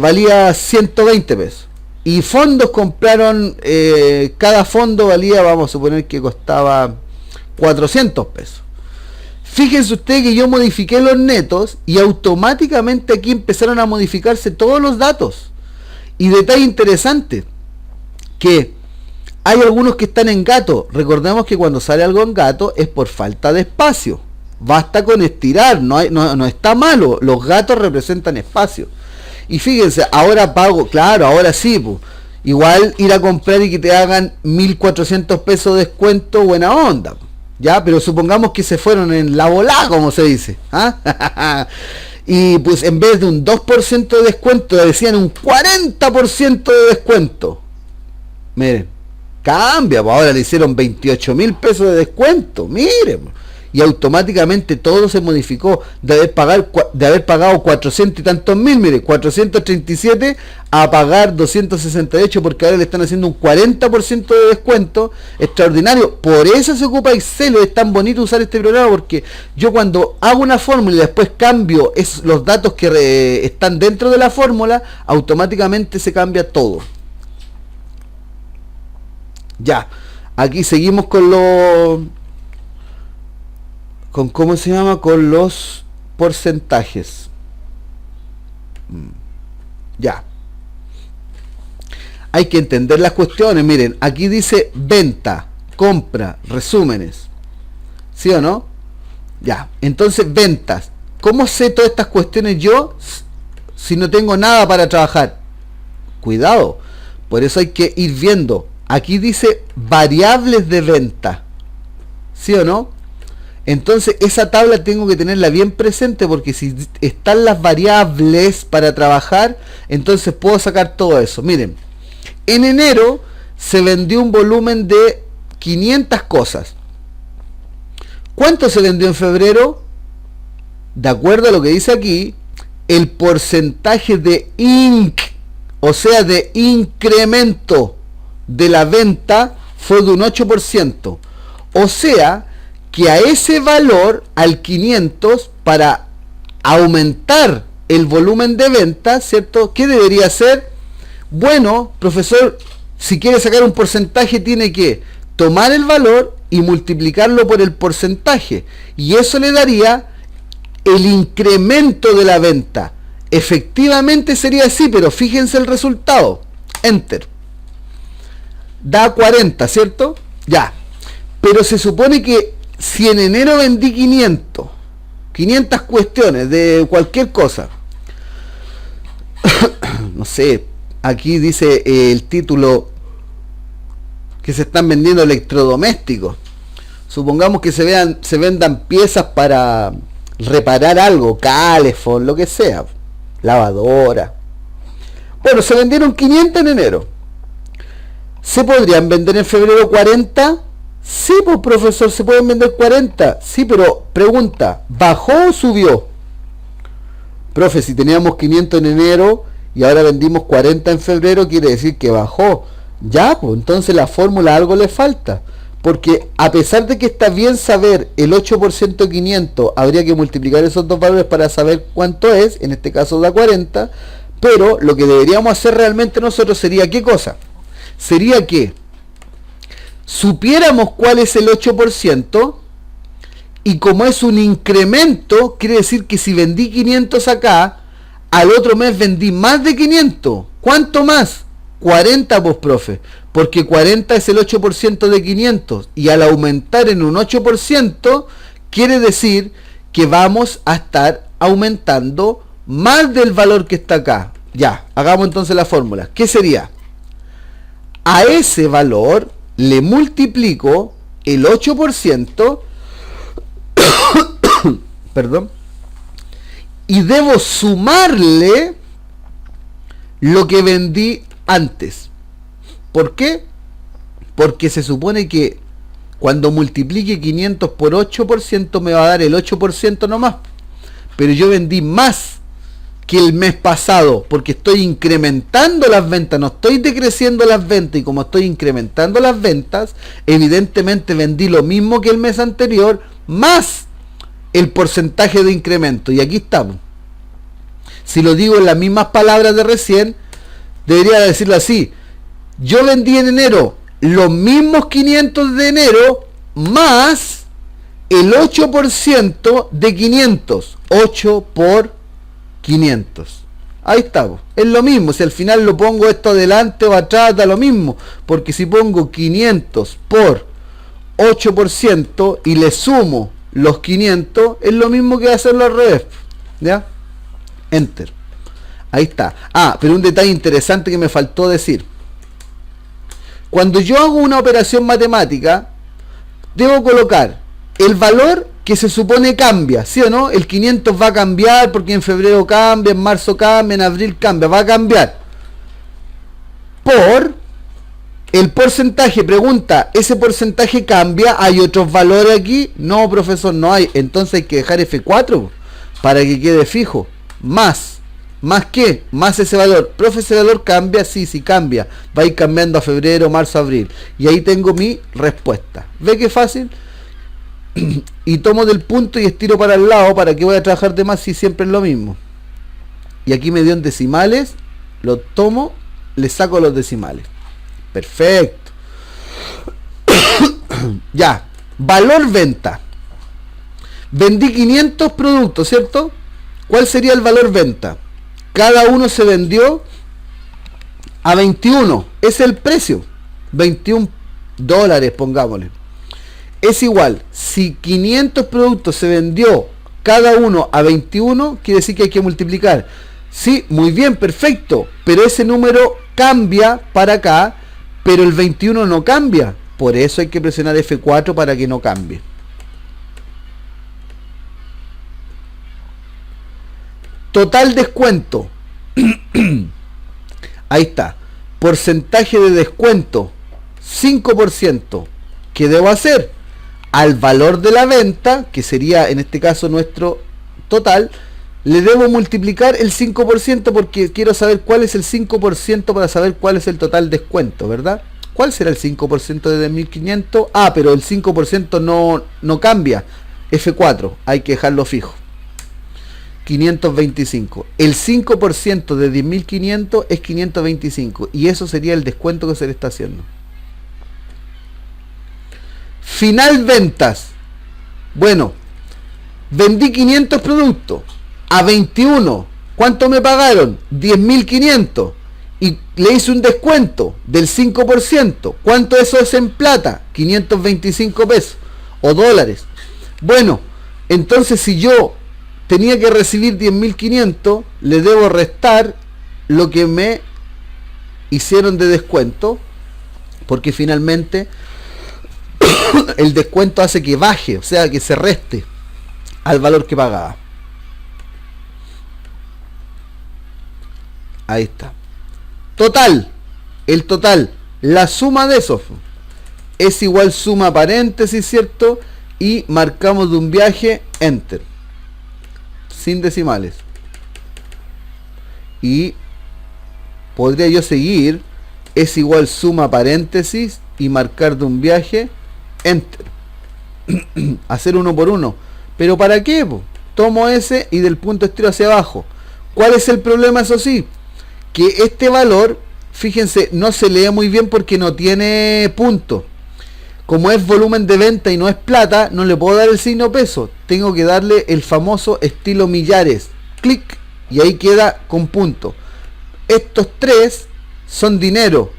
valía 120 pesos. Y fondos compraron, cada fondo valía, vamos a suponer que costaba 400 pesos. Fíjense ustedes que yo modifiqué los netos y automáticamente aquí empezaron a modificarse todos los datos. Y detalle interesante, que hay algunos que están en gato. Recordemos que cuando sale algo en gato es por falta de espacio. Basta con estirar, no está malo. Los gatos representan espacio. Y fíjense, ahora pago, claro, ahora sí, pues, igual ir a comprar y que te hagan 1.400 pesos de descuento, buena onda, ya, pero supongamos que se fueron en la volada, como se dice, ¿ah? Y pues en vez de un 2% de descuento decían un 40% de descuento. Miren, cambia, pues ahora le hicieron 28.000 pesos de descuento, miren. Y automáticamente todo se modificó de haber pagado 400 y tantos mil, mire, 437 a pagar 268, porque ahora le están haciendo un 40% de descuento extraordinario. Por eso se ocupa Excel. Es tan bonito usar este programa, porque yo cuando hago una fórmula y después cambio los datos que están dentro de la fórmula, automáticamente se cambia todo. Ya, aquí seguimos con ¿cómo se llama? Con los porcentajes. Ya. Hay que entender las cuestiones. Miren, aquí dice venta, compra, resúmenes. ¿Sí o no? Ya. Entonces, ventas. ¿Cómo sé todas estas cuestiones yo si no tengo nada para trabajar? Cuidado. Por eso hay que ir viendo. Aquí dice variables de venta. ¿Sí o no? Entonces esa tabla tengo que tenerla bien presente, porque si están las variables para trabajar, entonces puedo sacar todo eso. Miren, en enero se vendió un volumen de 500 cosas. ¿Cuánto se vendió en febrero? De acuerdo a lo que dice aquí, el porcentaje de o sea de incremento de la venta fue de un 8%. O sea que a ese valor, al 500, para aumentar el volumen de venta, ¿cierto? ¿Qué debería hacer? Bueno, profesor, si quiere sacar un porcentaje, tiene que tomar el valor y multiplicarlo por el porcentaje. Y eso le daría el incremento de la venta. Efectivamente sería así, pero fíjense el resultado. Enter. Da 40, ¿cierto? Ya. Pero se supone que si en enero vendí 500 cuestiones de cualquier cosa, no sé, aquí dice el título que se están vendiendo electrodomésticos. Supongamos que se vendan piezas para reparar algo, calefón, lo que sea, lavadora. Bueno, se vendieron 500 en enero. ¿Se podrían vender en febrero 40? Sí, pues profesor, se pueden vender 40. Sí, pero pregunta, ¿bajó o subió? Profe, si teníamos 500 en enero y ahora vendimos 40 en febrero, quiere decir que bajó. Ya, pues entonces la fórmula algo le falta. Porque a pesar de que está bien saber el 8% de 500, habría que multiplicar esos dos valores para saber cuánto es, en este caso da 40, pero lo que deberíamos hacer realmente nosotros sería, ¿qué cosa? Sería que supiéramos cuál es el 8%, y como es un incremento, quiere decir que si vendí 500 acá, al otro mes vendí más de 500. ¿Cuánto más? 40, pues profe, porque 40 es el 8% de 500, y al aumentar en un 8%, quiere decir que vamos a estar aumentando más del valor que está acá. Ya, hagamos entonces la fórmula. ¿Qué sería? A ese valor le multiplico el 8%, perdón, y debo sumarle lo que vendí antes. ¿Por qué? Porque se supone que cuando multiplique 500 por 8% me va a dar el 8% nomás, pero yo vendí más que el mes pasado porque estoy incrementando las ventas, no estoy decreciendo las ventas, y como estoy incrementando las ventas, evidentemente vendí lo mismo que el mes anterior más el porcentaje de incremento. Y aquí estamos. Si lo digo en las mismas palabras de recién, debería decirlo así: yo vendí en enero los mismos 500 de enero más el 8% de 500. 8 por 500. Ahí estamos. Es lo mismo. Si al final lo pongo esto adelante o atrás, da lo mismo. Porque si pongo 500 por 8% y le sumo los 500, es lo mismo que hacerlo al revés. ¿Ya? Enter. Ahí está. Ah, pero un detalle interesante que me faltó decir. Cuando yo hago una operación matemática, debo colocar el valor que se supone cambia, ¿sí o no? El 500 va a cambiar porque en febrero cambia, en marzo cambia, en abril cambia, va a cambiar. Por el porcentaje, pregunta, ¿ese porcentaje cambia? ¿Hay otros valores aquí? No, profesor, no hay. Entonces hay que dejar F4 para que quede fijo. ¿Más qué? Más ese valor. Profe, ¿ese valor cambia? Sí, sí cambia. Va a ir cambiando a febrero, marzo, abril. Y ahí tengo mi respuesta. ¿Ve qué fácil? Y tomo del punto y estiro para el lado. ¿Para qué voy a trabajar de más si siempre es lo mismo? Y aquí me dio en decimales. Lo tomo, le saco los decimales. Perfecto. Ya. Valor venta. Vendí 500 productos, ¿cierto? ¿Cuál sería el valor venta? Cada uno se vendió a 21. Es el precio. 21 dólares, pongámosle. Es igual. Si 500 productos se vendió cada uno a 21, quiere decir que hay que multiplicar. Sí, muy bien, perfecto. Pero ese número cambia para acá, pero el 21 no cambia. Por eso hay que presionar F4 para que no cambie. Total descuento. Ahí está. Porcentaje de descuento 5%. ¿Qué debo hacer? Al valor de la venta, que sería en este caso nuestro total, le debo multiplicar el 5% porque quiero saber cuál es el 5% para saber cuál es el total descuento, ¿verdad? ¿Cuál será el 5% de 10.500? Ah, pero el 5% no cambia. F4, hay que dejarlo fijo. 525. El 5% de 10.500 es 525 y eso sería el descuento que se le está haciendo. Final ventas. Bueno, vendí 500 productos a 21. ¿Cuánto me pagaron? 10.500 y le hice un descuento del 5%. ¿Cuánto eso es en plata? 525 pesos o dólares. Bueno, entonces si yo tenía que recibir 10.500, le debo restar lo que me hicieron de descuento, porque finalmente el descuento hace que baje, o sea, que se reste al valor que pagaba. Ahí está. Total, el total, la suma de esos es igual suma paréntesis, ¿cierto? Y marcamos de un viaje, enter, sin decimales. Y podría yo seguir, es igual suma paréntesis y marcar de un viaje, enter. Hacer uno por uno. ¿Pero para qué? Tomo ese y del punto estiro hacia abajo. ¿Cuál es el problema? Eso sí, que este valor, fíjense, no se lee muy bien porque no tiene punto. Como es volumen de venta y no es plata, no le puedo dar el signo peso. Tengo que darle el famoso estilo millares. Clic, y ahí queda con punto. Estos tres son dinero.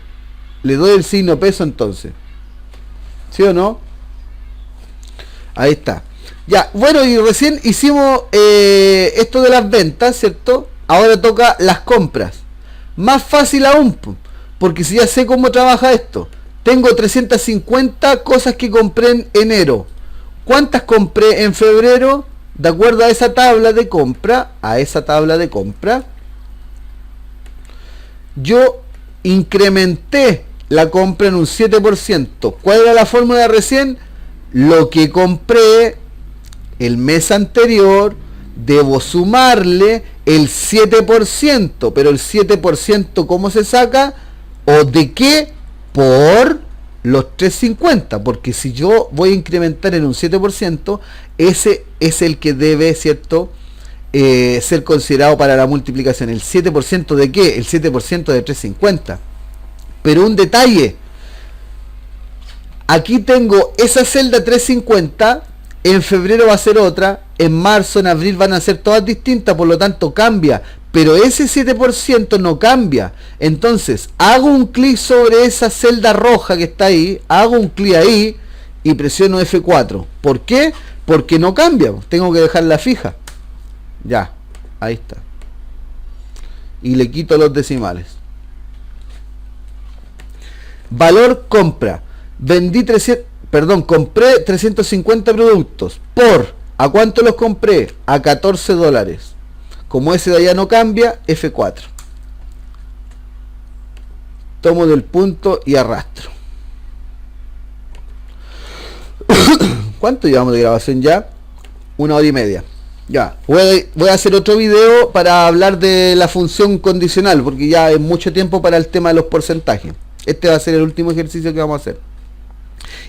Le doy el signo peso entonces. ¿Sí o no? Ahí está. Ya, bueno, y recién hicimos esto de las ventas, ¿cierto? Ahora toca las compras. Más fácil aún, porque si ya sé cómo trabaja esto. Tengo 350 cosas que compré en enero. ¿Cuántas compré en febrero? De acuerdo a esa tabla de compra, yo incrementé la compra en un 7%. ¿Cuál era la fórmula de recién? Lo que compré el mes anterior, debo sumarle el 7%. Pero el 7%, ¿cómo se saca? ¿O de qué? Por los 350, porque si yo voy a incrementar en un 7%, ese es el que debe, ¿cierto? Ser considerado para la multiplicación. ¿El 7% de qué? El 7% de 350. Pero un detalle, aquí tengo esa celda 350, en febrero va a ser otra, en marzo, en abril van a ser todas distintas, por lo tanto cambia. Pero ese 7% no cambia. Entonces, hago un clic sobre esa celda roja que está ahí, hago un clic ahí y presiono F4. ¿Por qué? Porque no cambia. Tengo que dejarla fija. Ya, ahí está. Y le quito los decimales. Valor compra. Compré 350 productos. ¿A cuánto los compré? A $14. Como ese de allá no cambia, F4. Tomo del punto y arrastro. ¿Cuánto llevamos de grabación ya? 1 hora y media. Ya, voy a hacer otro video para hablar de la función condicional, porque ya es mucho tiempo para el tema de los porcentajes. Este va a ser el último ejercicio que vamos a hacer.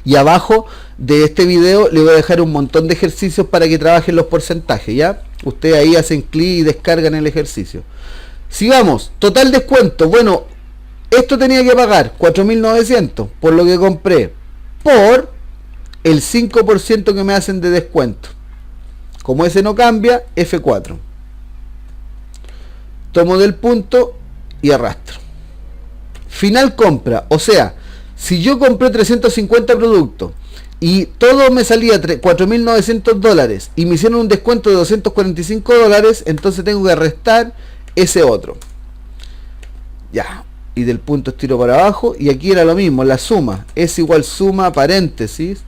Y abajo de este video le voy a dejar un montón de ejercicios para que trabajen los porcentajes, ¿ya? Ustedes ahí hacen clic y descargan el ejercicio. Sigamos, total descuento. Bueno, esto tenía que pagar 4.900 por lo que compré, por el 5% que me hacen de descuento. Como ese no cambia, F4. Tomo del punto y arrastro. Final compra, o sea, si yo compré 350 productos y todo me salía $4.900 y me hicieron un descuento de $245, entonces tengo que restar ese otro. Ya, y del punto estiro para abajo, y aquí era lo mismo, la suma es igual suma paréntesis,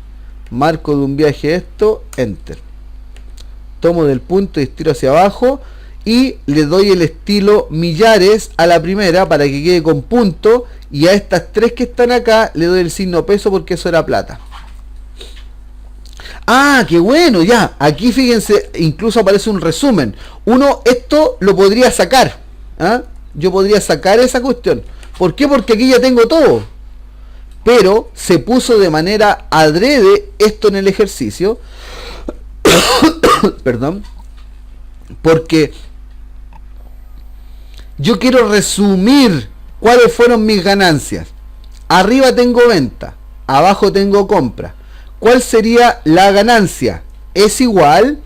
marco de un viaje esto, enter. Tomo del punto y estiro hacia abajo y le doy el estilo millares a la primera para que quede con punto, y a estas tres que están acá le doy el signo peso porque eso era plata. Ah, qué bueno, ya, aquí fíjense, incluso aparece un resumen. Esto lo podría sacar, ¿ah? Yo podría sacar esa cuestión. ¿Por qué? Porque aquí ya tengo todo. Pero se puso de manera adrede esto en el ejercicio. Perdón. Porque yo quiero resumir cuáles fueron mis ganancias. Arriba tengo venta, abajo tengo compra. ¿Cuál sería la ganancia? Es igual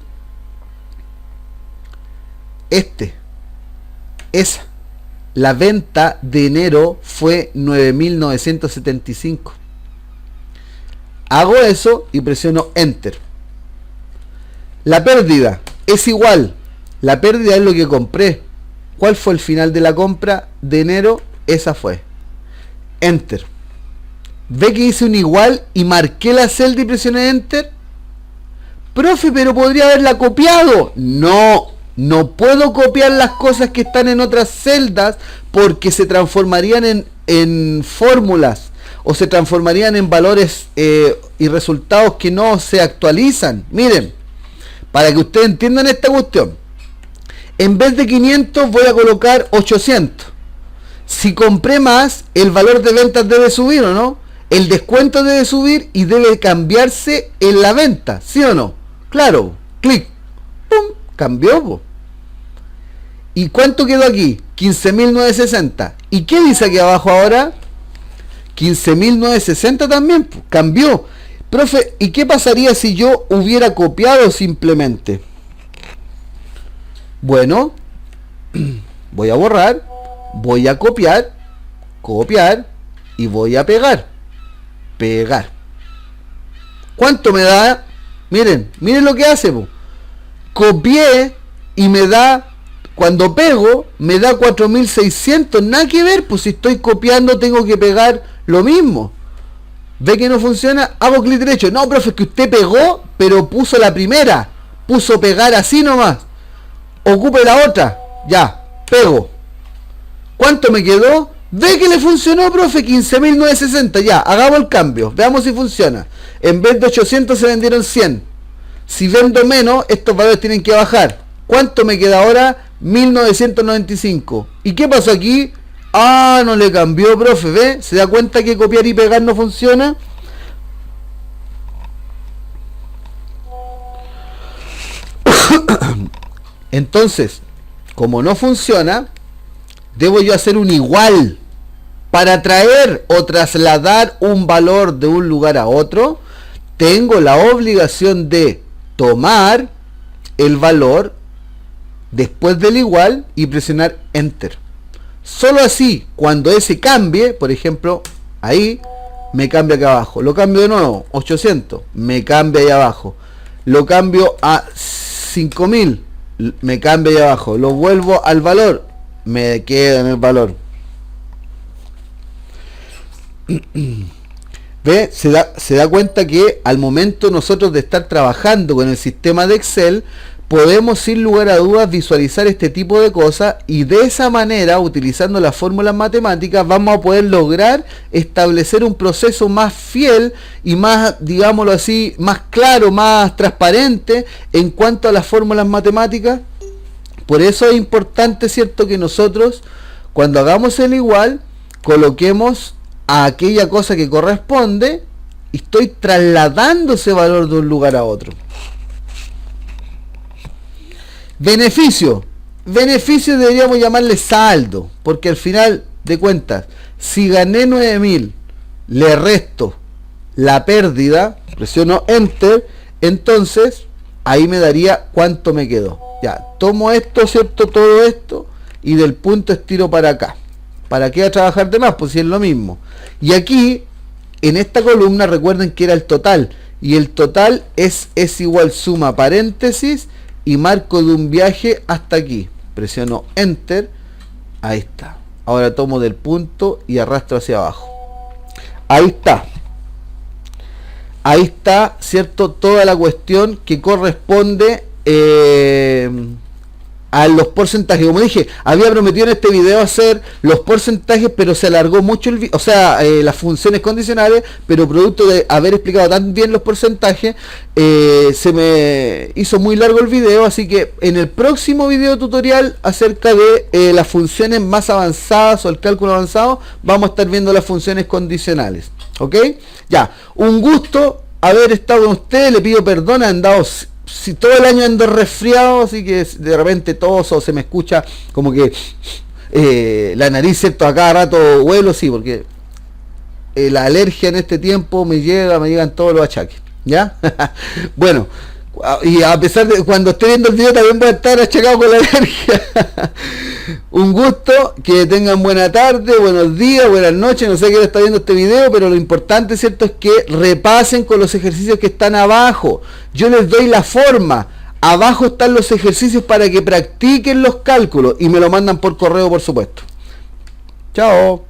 esa. La venta de enero fue 9.975. Hago eso y presiono enter. La pérdida es igual. La pérdida es lo que compré. ¿Cuál fue el final de la compra de enero? Esa fue. Enter. ¿Ve que hice un igual y marqué la celda y presioné Enter? Profe, pero podría haberla copiado. No, no puedo copiar las cosas que están en otras celdas porque se transformarían en fórmulas o se transformarían en valores y resultados que no se actualizan. Miren, para que ustedes entiendan esta cuestión, en vez de 500 voy a colocar 800. Si compré más, el valor de ventas debe subir, ¿o no? El descuento debe subir y debe cambiarse en la venta, ¿sí o no? Claro, clic, pum, cambió, po. ¿Y cuánto quedó aquí? 15.960. ¿Y qué dice aquí abajo ahora? 15.960 también, po, cambió. Profe, ¿y qué pasaría si yo hubiera copiado simplemente? Bueno, voy a borrar, voy a copiar, copiar y voy a pegar. Pegar. ¿Cuánto me da? Miren, miren lo que hace, po. Copié y me da, cuando pego, me da 4.600. Nada que ver, pues si estoy copiando tengo que pegar lo mismo. ¿Ve que no funciona? Hago clic derecho. No, profe, es que usted pegó, pero puso la primera. Puso pegar así nomás. Ocupe la otra. Ya, pego. ¿Cuánto me quedó? ¿Ve que le funcionó, profe? 15.960. Ya, hagamos el cambio. Veamos si funciona. En vez de 800 se vendieron 100. Si vendo menos, estos valores tienen que bajar. ¿Cuánto me queda ahora? 1.995. ¿Y qué pasó aquí? Ah, no le cambió, profe. ¿Ve? ¿Se da cuenta que copiar y pegar no funciona? Entonces, como no funciona, debo yo hacer un igual. Para traer o trasladar un valor de un lugar a otro, tengo la obligación de tomar el valor después del igual y presionar Enter. Solo así, cuando ese cambie, por ejemplo, ahí, me cambia acá abajo. Lo cambio de nuevo, 800, me cambia ahí abajo. Lo cambio a 5.000, me cambia ahí abajo. Lo vuelvo al valor, me quedo en el valor. ¿Ve? Se da cuenta que al momento nosotros de estar trabajando con el sistema de Excel, podemos sin lugar a dudas visualizar este tipo de cosas y de esa manera, utilizando las fórmulas matemáticas, vamos a poder lograr establecer un proceso más fiel y más, digámoslo así, más claro, más transparente en cuanto a las fórmulas matemáticas. Por eso es importante, ¿cierto?, que nosotros, cuando hagamos el igual, coloquemos a aquella cosa que corresponde y estoy trasladando ese valor de un lugar a otro. Beneficio. Beneficio deberíamos llamarle saldo, porque al final de cuentas, si gané 9.000, le resto la pérdida, presiono Enter, entonces ahí me daría cuánto me quedó. Ya, tomo esto, ¿cierto? Todo esto, y del punto estiro para acá. ¿Para qué a trabajar de más? Pues si es lo mismo. Y aquí, en esta columna, recuerden que era el total. Y el total es igual suma paréntesis y marco de un viaje hasta aquí. Presiono Enter. Ahí está. Ahora tomo del punto y arrastro hacia abajo. Ahí está. Ahí está, ¿cierto? Toda la cuestión que corresponde a los porcentajes. Como dije, había prometido en este video hacer los porcentajes, pero se alargó mucho el video, o sea, las funciones condicionales, pero producto de haber explicado tan bien los porcentajes, se me hizo muy largo el video, así que en el próximo video tutorial acerca de las funciones más avanzadas o el cálculo avanzado, vamos a estar viendo las funciones condicionales. ¿Ok? Ya, un gusto haber estado con ustedes, le pido perdón, han dado... Si todo el año ando resfriado, así que de repente toso o se me escucha como que la nariz, ¿cierto? A cada rato huelo, sí, porque la alergia en este tiempo me llegan todos los achaques, ¿ya? Bueno, y a pesar de cuando esté viendo el video también voy a estar achacado con la alergia. Un gusto, que tengan buena tarde, buenos días, buenas noches, no sé quién está viendo este video, pero lo importante, ¿cierto?, es que repasen con los ejercicios que están abajo. Yo les doy la forma, Abajo están los ejercicios para que practiquen los cálculos y me lo mandan por correo, por supuesto. Chao.